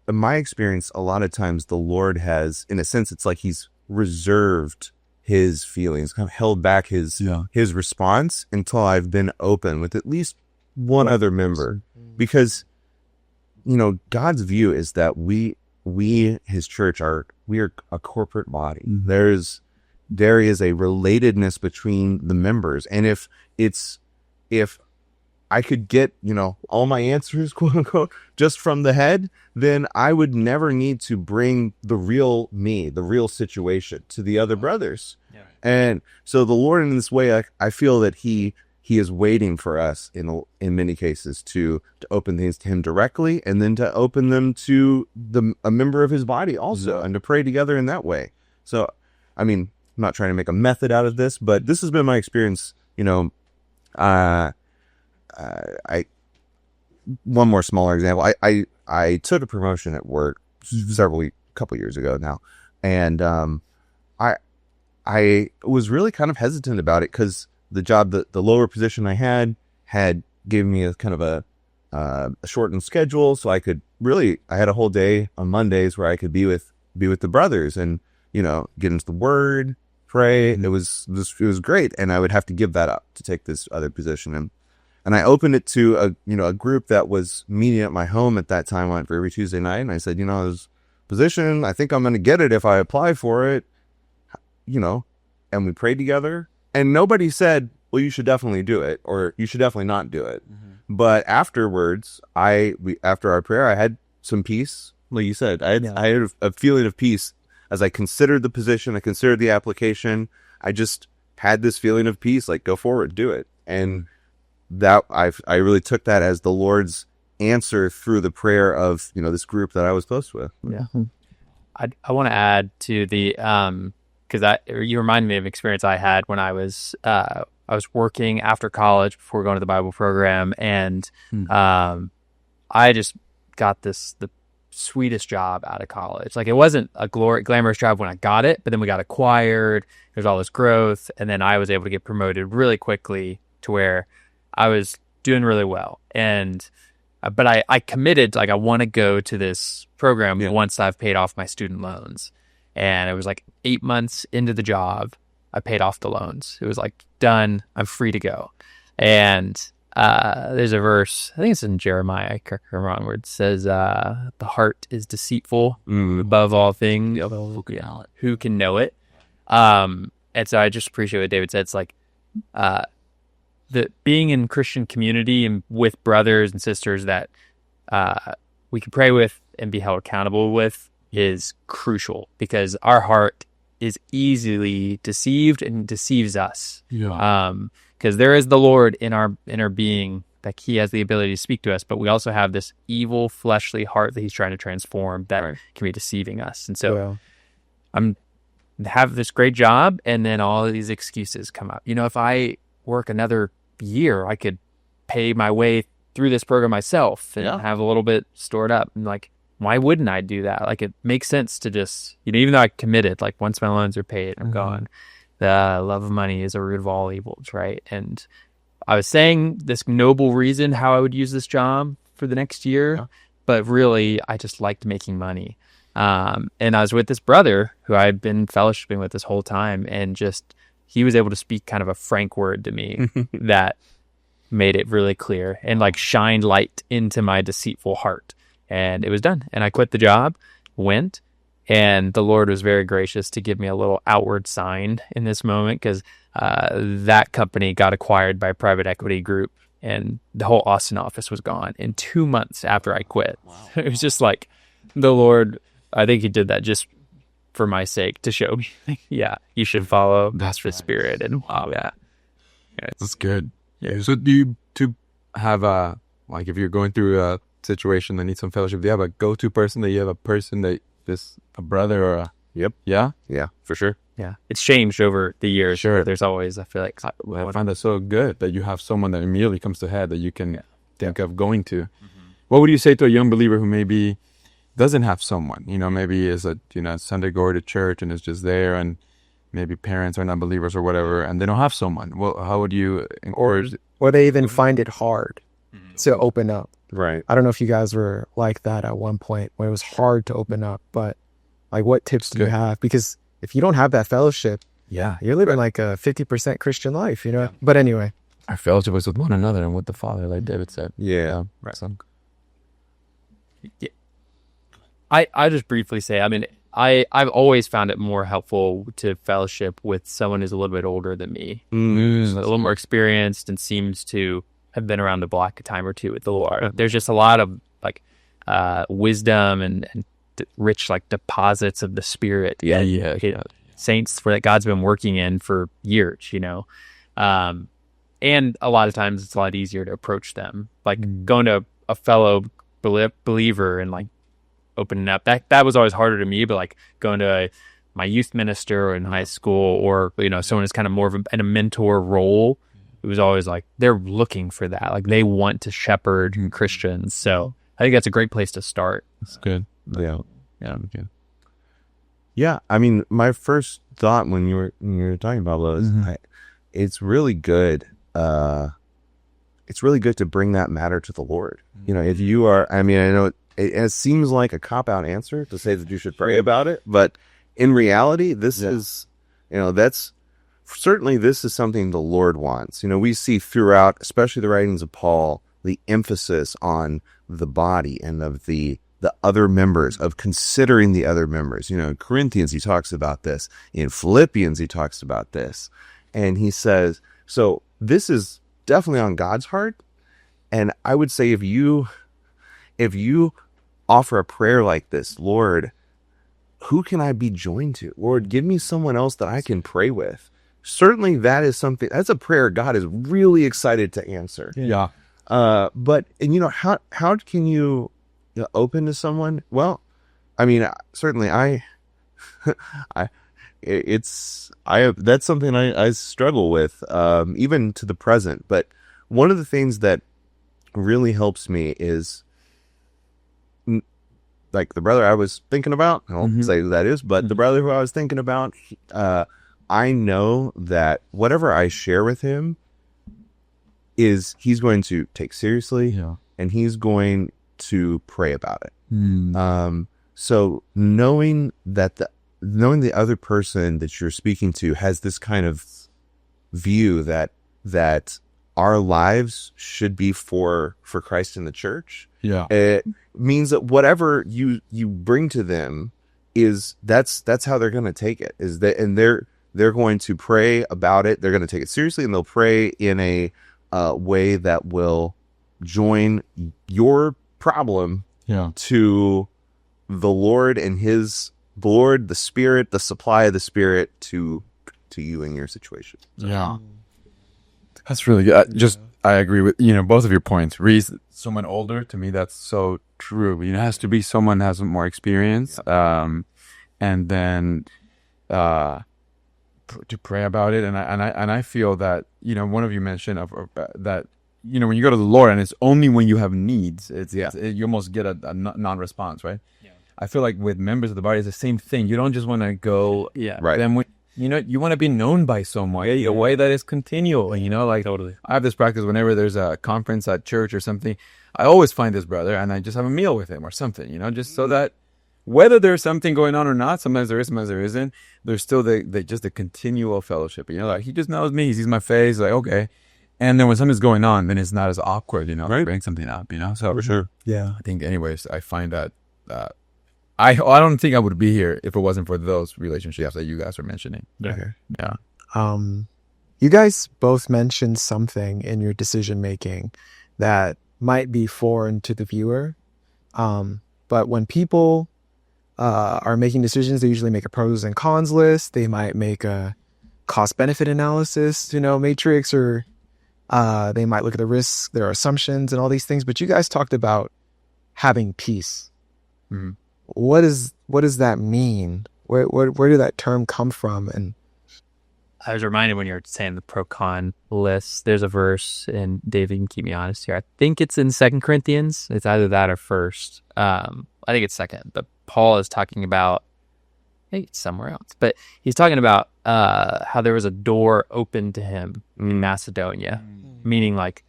my experience, a lot of times the Lord has, in a sense, it's like he's reserved his feelings, kind of held back his response until I've been open with at least one other member. Because, God's view is that we, his church, we are a corporate body. there is a relatedness between the members. And if I could get, all my answers, quote unquote, just from the head, then I would never need to bring the real me, the real situation to the other brothers. Yeah. And so the Lord, in this way, I feel that he is waiting for us in many cases to open things to him directly, and then to open them to a member of his body also, and to pray together in that way. So, I mean, I'm not trying to make a method out of this, but this has been my experience. One more smaller example. I took a promotion at work couple years ago now, and I was really kind of hesitant about it because the job, the lower position I had given me a kind of a shortened schedule, so I had a whole day on Mondays where I could be with the brothers and get into the Word, pray. It was great, and I would have to give that up to take this other position. And I opened it to a group that was meeting at my home at that time for every Tuesday night. And I said, this position, I think I'm going to get it if I apply for it, and we prayed together. And nobody said, well, you should definitely do it, or you should definitely not do it. Mm-hmm. But afterwards, after our prayer, I had some peace. Like you said, I had a feeling of peace as I considered the position. I considered the application. I just had this feeling of peace, like, go forward, do it. And that I really took that as the Lord's answer through the prayer of this group that I was close with. Yeah, I want to add to the because you reminded me of an experience I had when I was working after college before going to the Bible program, and I just got the sweetest job out of college. Like, it wasn't a glamorous job when I got it, but then we got acquired. There's all this growth, and then I was able to get promoted really quickly to where I was doing really well. And but I committed, like, I want to go to this program once I've paid off my student loans. And it was like 8 months into the job, I paid off the loans. It was like, done, I'm free to go. And there's a verse, I think it's in Jeremiah, correct me if I'm wrong, where it says, the heart is deceitful above all things. Who can know it? And so I just appreciate what David said. It's like, the being in Christian community and with brothers and sisters that we can pray with and be held accountable with is crucial, because our heart is easily deceived and deceives us. Because there is the Lord in our inner being, that he has the ability to speak to us, but we also have this evil fleshly heart that he's trying to transform that can be deceiving us. And so I'm have this great job, and then all of these excuses come up. If I work another year, I could pay my way through this program myself and have a little bit stored up. And like, why wouldn't I do that? Like, it makes sense to just, even though I committed, like, once my loans are paid, I'm gone. The love of money is a root of all evils, right? And I was saying this noble reason how I would use this job for the next year, but really, I just liked making money. And I was with this brother who I'd been fellowshipping with this whole time, and just, he was able to speak kind of a frank word to me that made it really clear and like shined light into my deceitful heart. And it was done. And I quit the job, went, and the Lord was very gracious to give me a little outward sign in this moment, because that company got acquired by a private equity group, and the whole Austin office was gone in 2 months after I quit. Wow. It was just like the Lord, I think he did that just for my sake, to show me, you should follow the Spirit. And That's good. Yeah. So do you have like, if you're going through a situation that needs some fellowship, do you have a go-to person, that you have a person that is a brother or a... Yeah, for sure. Yeah, it's changed over the years. Sure. There's always, I feel like... I find that so good that you have someone that immediately comes to head that you can think of going to. Mm-hmm. What would you say to a young believer who maybe doesn't have someone, maybe is a Sunday goer to church and is just there, and maybe parents are not believers or whatever, and they don't have someone? Well, how would you encourage? Or they even find it hard to open up. Right. I don't know if you guys were like that at one point, where it was hard to open up, but like, what tips do you have? Because if you don't have that fellowship, you're living like a 50% Christian life, But anyway, our fellowship is with one another and with the Father, like David said. Right. So. I just briefly say, I've always found it more helpful to fellowship with someone who's a little bit older than me, who's a little more experienced and seems to have been around the block a time or two with the Lord. There's just a lot of like wisdom and rich like deposits of the Spirit. Saints where that God's been working in for years, and a lot of times it's a lot easier to approach them, like going to a fellow believer and like opening up. That was always harder to me, but like going to my youth minister in high school, or someone who's kind of more of in a mentor role, it was always like they're looking for that, like they want to shepherd Christians. So I think that's a great place to start. That's good. Yeah. Okay. Yeah, I mean, my first thought when you were talking, Pablo, is it's really good. It's really good to bring that matter to the Lord. If you are, I mean, I know it seems like a cop-out answer to say that you should pray about it, but in reality, this is, that's certainly, this is something the Lord wants. We see throughout, especially the writings of Paul, the emphasis on the body and of the other members, of considering the other members. In Corinthians, he talks about this. In Philippians, he talks about this. And he says, so this is definitely on God's heart. And I would say if you offer a prayer like this, Lord, who can I be joined to? Lord, give me someone else that I can pray with. Certainly that's a prayer God is really excited to answer. Yeah. But how can you open to someone? Well, I mean, certainly that's something I struggle with, even to the present. But one of the things that really helps me is like the brother I was thinking about. I won't say who that is, but the brother who I was thinking about, I know that whatever I share with him he's going to take seriously, and he's going to pray about it. So knowing the other person that you're speaking to has this kind of view that our lives should be for Christ and the church. Yeah. It means that whatever you bring to them that's how they're going to take it, and they're going to pray about it. They're going to take it seriously, and they'll pray in a way that will join your problem to the Lord and the Spirit, the supply of the Spirit to you in your situation. Yeah. That's really good. I agree with, both of your points. Reese, someone older, to me, that's so true. It has to be someone who has more experience. And then, to pray about it. And I feel that, one of you mentioned that, when you go to the Lord and it's only when you have needs, you almost get a non-response, right? Yeah. I feel like with members of the body, it's the same thing. You don't just want to go, right. Then when, you want to be known by someone, a way that is continual. Totally. I have this practice whenever there's a conference at church or something, I always find this brother and I just have a meal with him or something, just so that whether there's something going on or not, sometimes there is, sometimes there isn't, there's still just the continual fellowship. Like he just knows me, he sees my face, like, okay. And then when something's going on, then it's not as awkward, right. Bring something up, So for sure. Yeah. I think anyways, I find that, I don't think I would be here if it wasn't for those relationships that you guys were mentioning. Okay. Yeah. You guys both mentioned something in your decision making that might be foreign to the viewer. But when people are making decisions, they usually make a pros and cons list. They might make a cost benefit analysis, matrix, or they might look at the risks, their assumptions, and all these things. But you guys talked about having peace. Mm-hmm. What does that mean? Where did that term come from? And I was reminded when you were saying the pro-con list, there's a verse, and David can keep me honest here. I think it's in 2 Corinthians. It's either that or 1st. I think it's 2nd. But Paul is talking about, I think it's somewhere else, but he's talking about how there was a door open to him in Macedonia, meaning like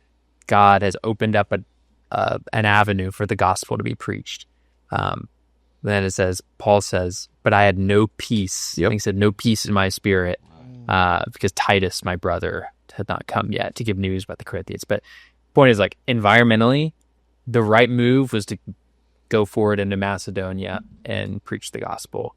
God has opened up an avenue for the gospel to be preached. Then it says, Paul says, but I had no peace. I think he said, no peace in my spirit, because Titus, my brother, had not come yet to give news about the Corinthians. But point is, like, environmentally, the right move was to go forward into Macedonia and preach the gospel.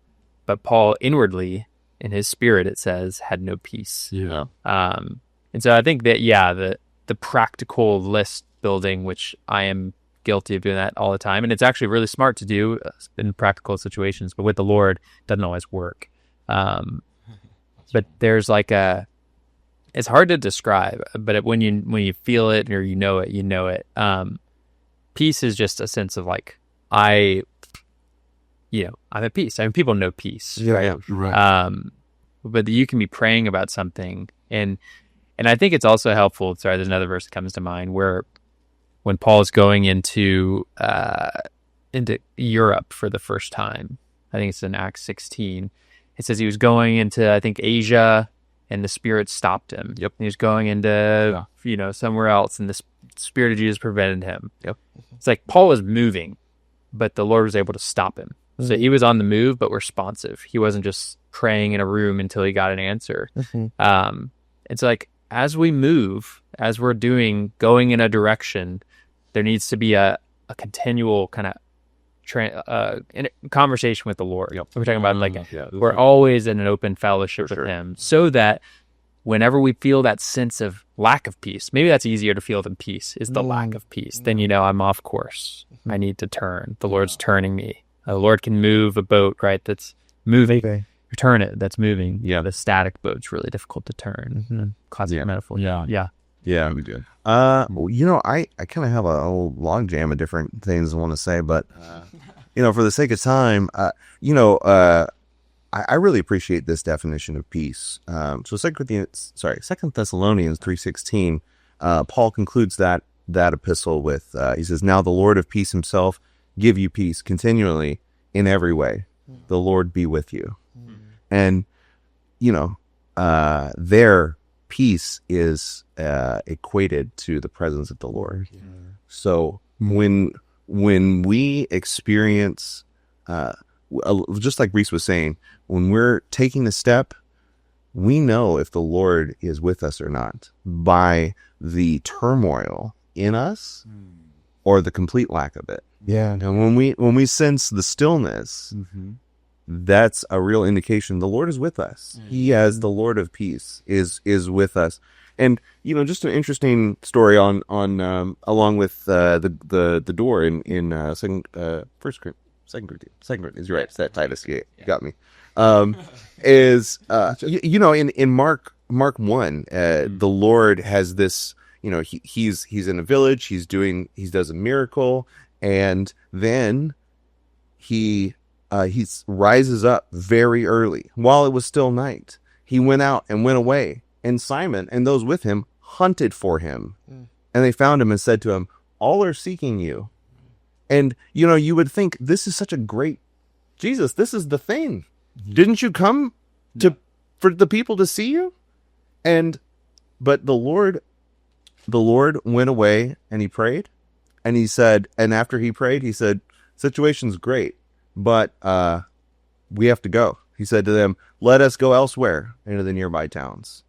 but Paul inwardly, in his spirit, it says, had no peace. Yeah. And so I think that, the practical list building, which I am guilty of doing that all the time, and it's actually really smart to do in practical situations, but with the Lord, it doesn't always work. But there's like it's hard to describe, but when you feel it or you know it. Peace is just a sense of like, I'm at peace. I mean, people know peace, right? Right. But you can be praying about something, and I think it's also helpful. Sorry, there's another verse that comes to mind where when Paul is going into Europe for the first time, I think it's in Acts 16. It says he was going into, I think, Asia, and the Spirit stopped him. Yep. He was going into, somewhere else, and the Spirit of Jesus prevented him. Yep. It's like Paul was moving, but the Lord was able to stop him. So he was on the move, but responsive. He wasn't just praying in a room until he got an answer. It's like, as we move, as we're going in a direction, there needs to be a continual kind of conversation with the Lord. Yep. We're talking about we're always in an open fellowship with Him, so that whenever we feel that sense of lack of peace, maybe that's easier to feel than peace, is the lack of peace. Then I'm off course. I need to turn. The Lord's turning me. The Lord can move a boat, right? That's moving. Okay. Turn it. That's moving. Yeah. The static boat's really difficult to turn. Classic metaphor. Yeah. Yeah. We do. I kind of have a whole log jam of different things I want to say, but for the sake of time, I really appreciate this definition of peace. So Second Thessalonians 3:16, Paul concludes that epistle with, he says, "Now the Lord of peace himself give you peace continually in every way. The Lord be with you." And, their peace is equated to the presence of the Lord. So when we experience, just like Reese was saying, when we're taking a step, we know if the Lord is with us or not by the turmoil in us or the complete lack of it. Yeah. And when we sense the stillness, that's a real indication the Lord is with us. He, as the Lord of peace, is with us. And just an interesting story on along with the door in second Corinthians. You're right. It's that Titus. You got me. Is in Mark 1, the Lord has this. He's in a village. He does a miracle, and then he rises up very early while it was still night. He went out and went away, and Simon and those with him hunted for him, and they found him and said to him, "All are seeking you." And you would think, this is such a great Jesus. This is the thing. Didn't you come for the people to see you? But the Lord went away and he prayed, and he said, and after he prayed, he said, "Situation's great, but we have to go." He said to them, "Let us go elsewhere into the nearby towns,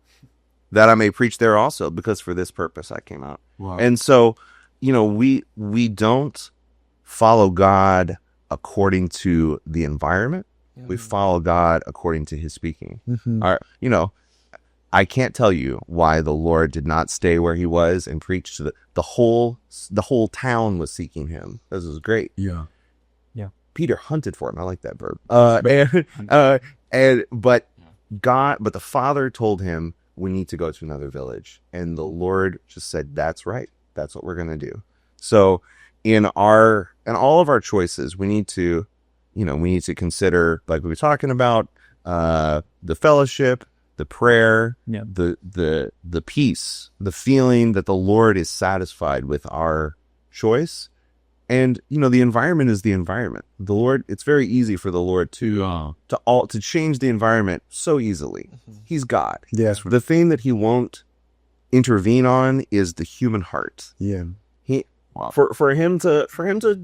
that I may preach there also, because for this purpose I came out." Wow. And so, we don't follow God according to the environment. We follow God according to his speaking. I can't tell you why the Lord did not stay where he was and preach to the whole town was seeking him. This is great. Yeah. Peter hunted for him. I like that verb. But the Father told him, we need to go to another village. And the Lord just said, "That's right. That's what we're going to do." So in all of our choices, we need to consider, like we were talking about, the fellowship, the prayer, the peace, the feeling that the Lord is satisfied with our choice. And, the environment is the environment. The Lord, it's very easy for the Lord to change the environment so easily. He's God. Yes. The thing that he won't intervene on is the human heart. Yeah. For him to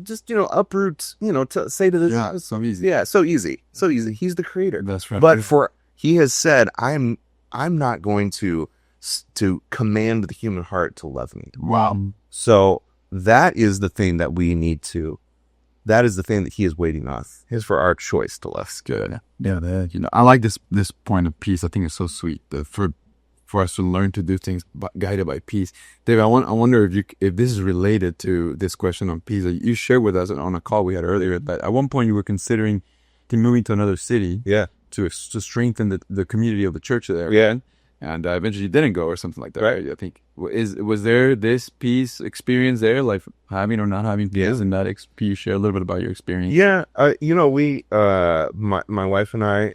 just, uproot, to say to this. Yeah, it's so easy. Yeah, so easy. So easy. He's the creator. That's right. But he has said, I'm not going to command the human heart to love me. Wow. So that is the thing that we need to that is the thing that he is waiting on, is for our choice to love. Good. Yeah, I like this point of peace. I think it's so sweet that for us to learn to do things guided by peace. Dave, I wonder if this is related to this question on peace. You shared with us on a call we had earlier that at one point you were considering moving to another city. Yeah. To strengthen the community of the church there. Yeah. And eventually you didn't go or something like that. Right. I think was there this peace experience there, like having or not having peace, and that can you share a little bit about your experience? Yeah, we my wife and I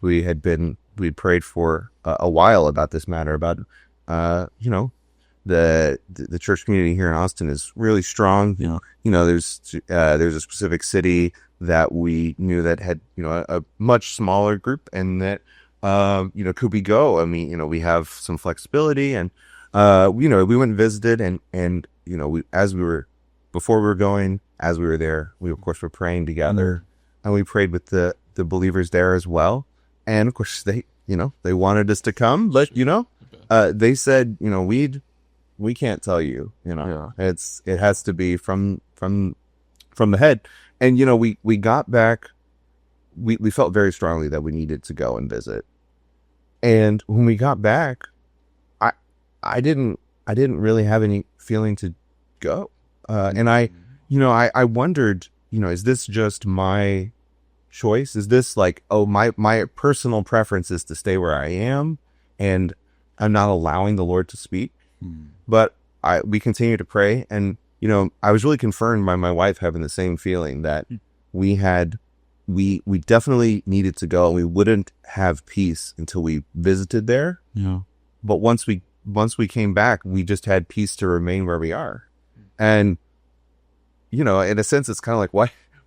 we prayed for a while about this matter, about the church community here in Austin is really strong. There's a specific city that we knew that had a much smaller group, and that could we go? I mean, we have some flexibility, and we went and visited, and before we were going, as we were there, we of course were praying together, and we prayed with the believers there as well. And of course they wanted us to come, but they said, we can't tell you, it has to be from the head. And, we got back, we felt very strongly that we needed to go and visit. And when we got back, I didn't really have any feeling to go. And I wondered, is this just my choice? Is this like, my personal preference is to stay where I am and I'm not allowing the Lord to speak? But we continue to pray. And, I was really confirmed by my wife having the same feeling that we definitely needed to go, and we wouldn't have peace until we visited there. Yeah. But once we came back, we just had peace to remain where we are. And, in a sense, it's kind of like,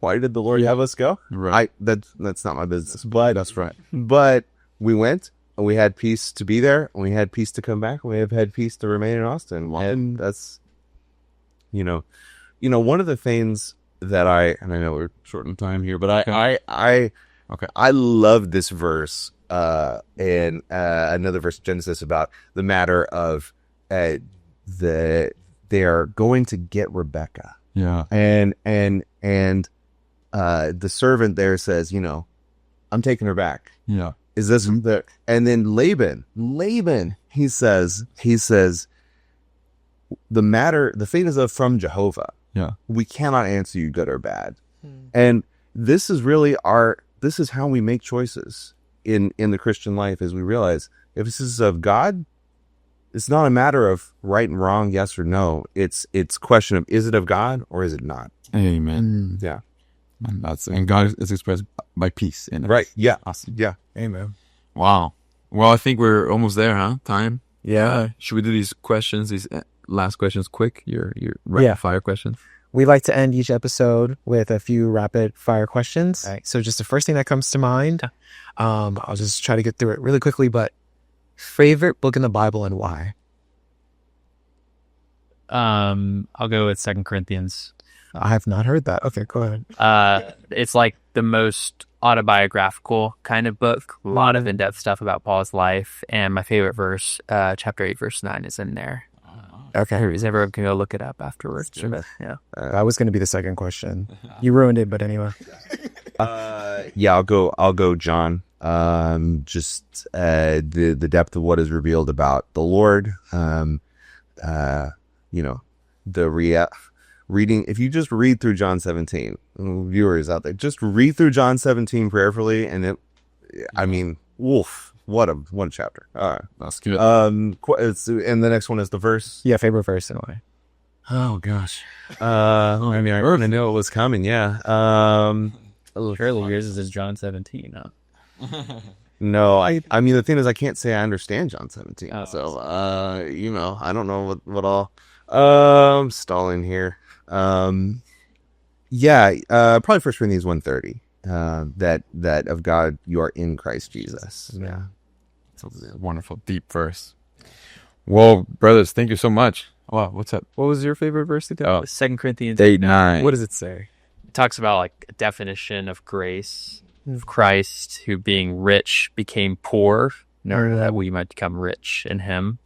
why did the Lord have us go? Right. That's not my business, but that's right. But we went, and we had peace to be there, and we had peace to come back, and we have had peace to remain in Austin. Wow. And that's, one of the things that and I know we're short on time here, but I love this verse, and another verse, Genesis, about the matter of they are going to get Rebecca. Yeah. And the servant there says, I'm taking her back. Yeah. Is this and then Laban, he says, the fate is from Jehovah. Yeah. We cannot answer you good or bad. And this is really this is how we make choices in the Christian life, as we realize if this is of God, it's not a matter of right and wrong, yes or no. It's question of, is it of God or is it not? Amen. Yeah. And God is expressed by peace in us. Right. Yeah. Awesome. Yeah. Amen. Wow. Well, I think we're almost there, huh? Time. Yeah. Should we do these questions, these last questions quick? Your rapid fire questions? We like to end each episode with a few rapid fire questions. Right. So just the first thing that comes to mind, I'll just try to get through it really quickly, but favorite book in the Bible and why? I'll go with 2 Corinthians. I have not heard that. Okay, go ahead. It's like the most autobiographical kind of book. A lot of in-depth stuff about Paul's life. And my favorite verse, chapter 8, verse 9 is in there. Okay. Everyone can go look it up afterwards. Yeah. That was going to be the second question. You ruined it, but anyway. I'll go John. Just the depth of what is revealed about the Lord. Reading, if you just read through John 17, viewers out there, just read through John 17 prayerfully, and what a chapter. All right, that's good. And the next one is the verse. Yeah, favorite verse and why? Oh gosh. I know it was coming. Yeah. Surely yours is John 17. Huh? No, I mean the thing is I can't say I understand John 17. So I don't know what all. I'm stalling here. Probably 1 Corinthians 1:30. That of God you are in Christ Jesus. Yeah. It's a wonderful, deep verse. Well, brothers, thank you so much. Wow, what's up? What was your favorite verse today? 2 Corinthians 8:9. What does it say? It talks about like a definition of grace of Christ, who being rich became poor in order that we might become rich in him.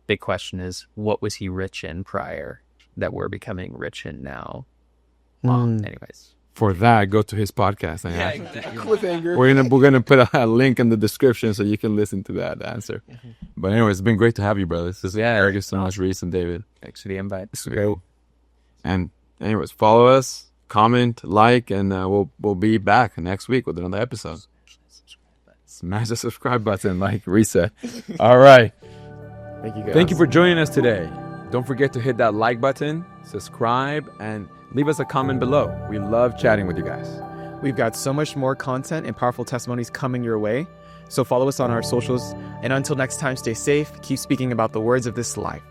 Big question is, what was he rich in prior that we're becoming rich in now? Anyways. For that, go to his podcast. And Cliffhanger. we're gonna put a link in the description so you can listen to that answer. But anyway, it's been great to have you, brothers. Thank you so much, Reese and David. Thanks for the invite. And anyways, follow us, comment, like, and we'll be back next week with another episode. Smash the subscribe button, like Reese said. All right. Thank you guys. Thank you for joining us today. Don't forget to hit that like button, subscribe, and leave us a comment below. We love chatting with you guys. We've got so much more content and powerful testimonies coming your way. So follow us on our socials. And until next time, stay safe. Keep speaking about the words of this life.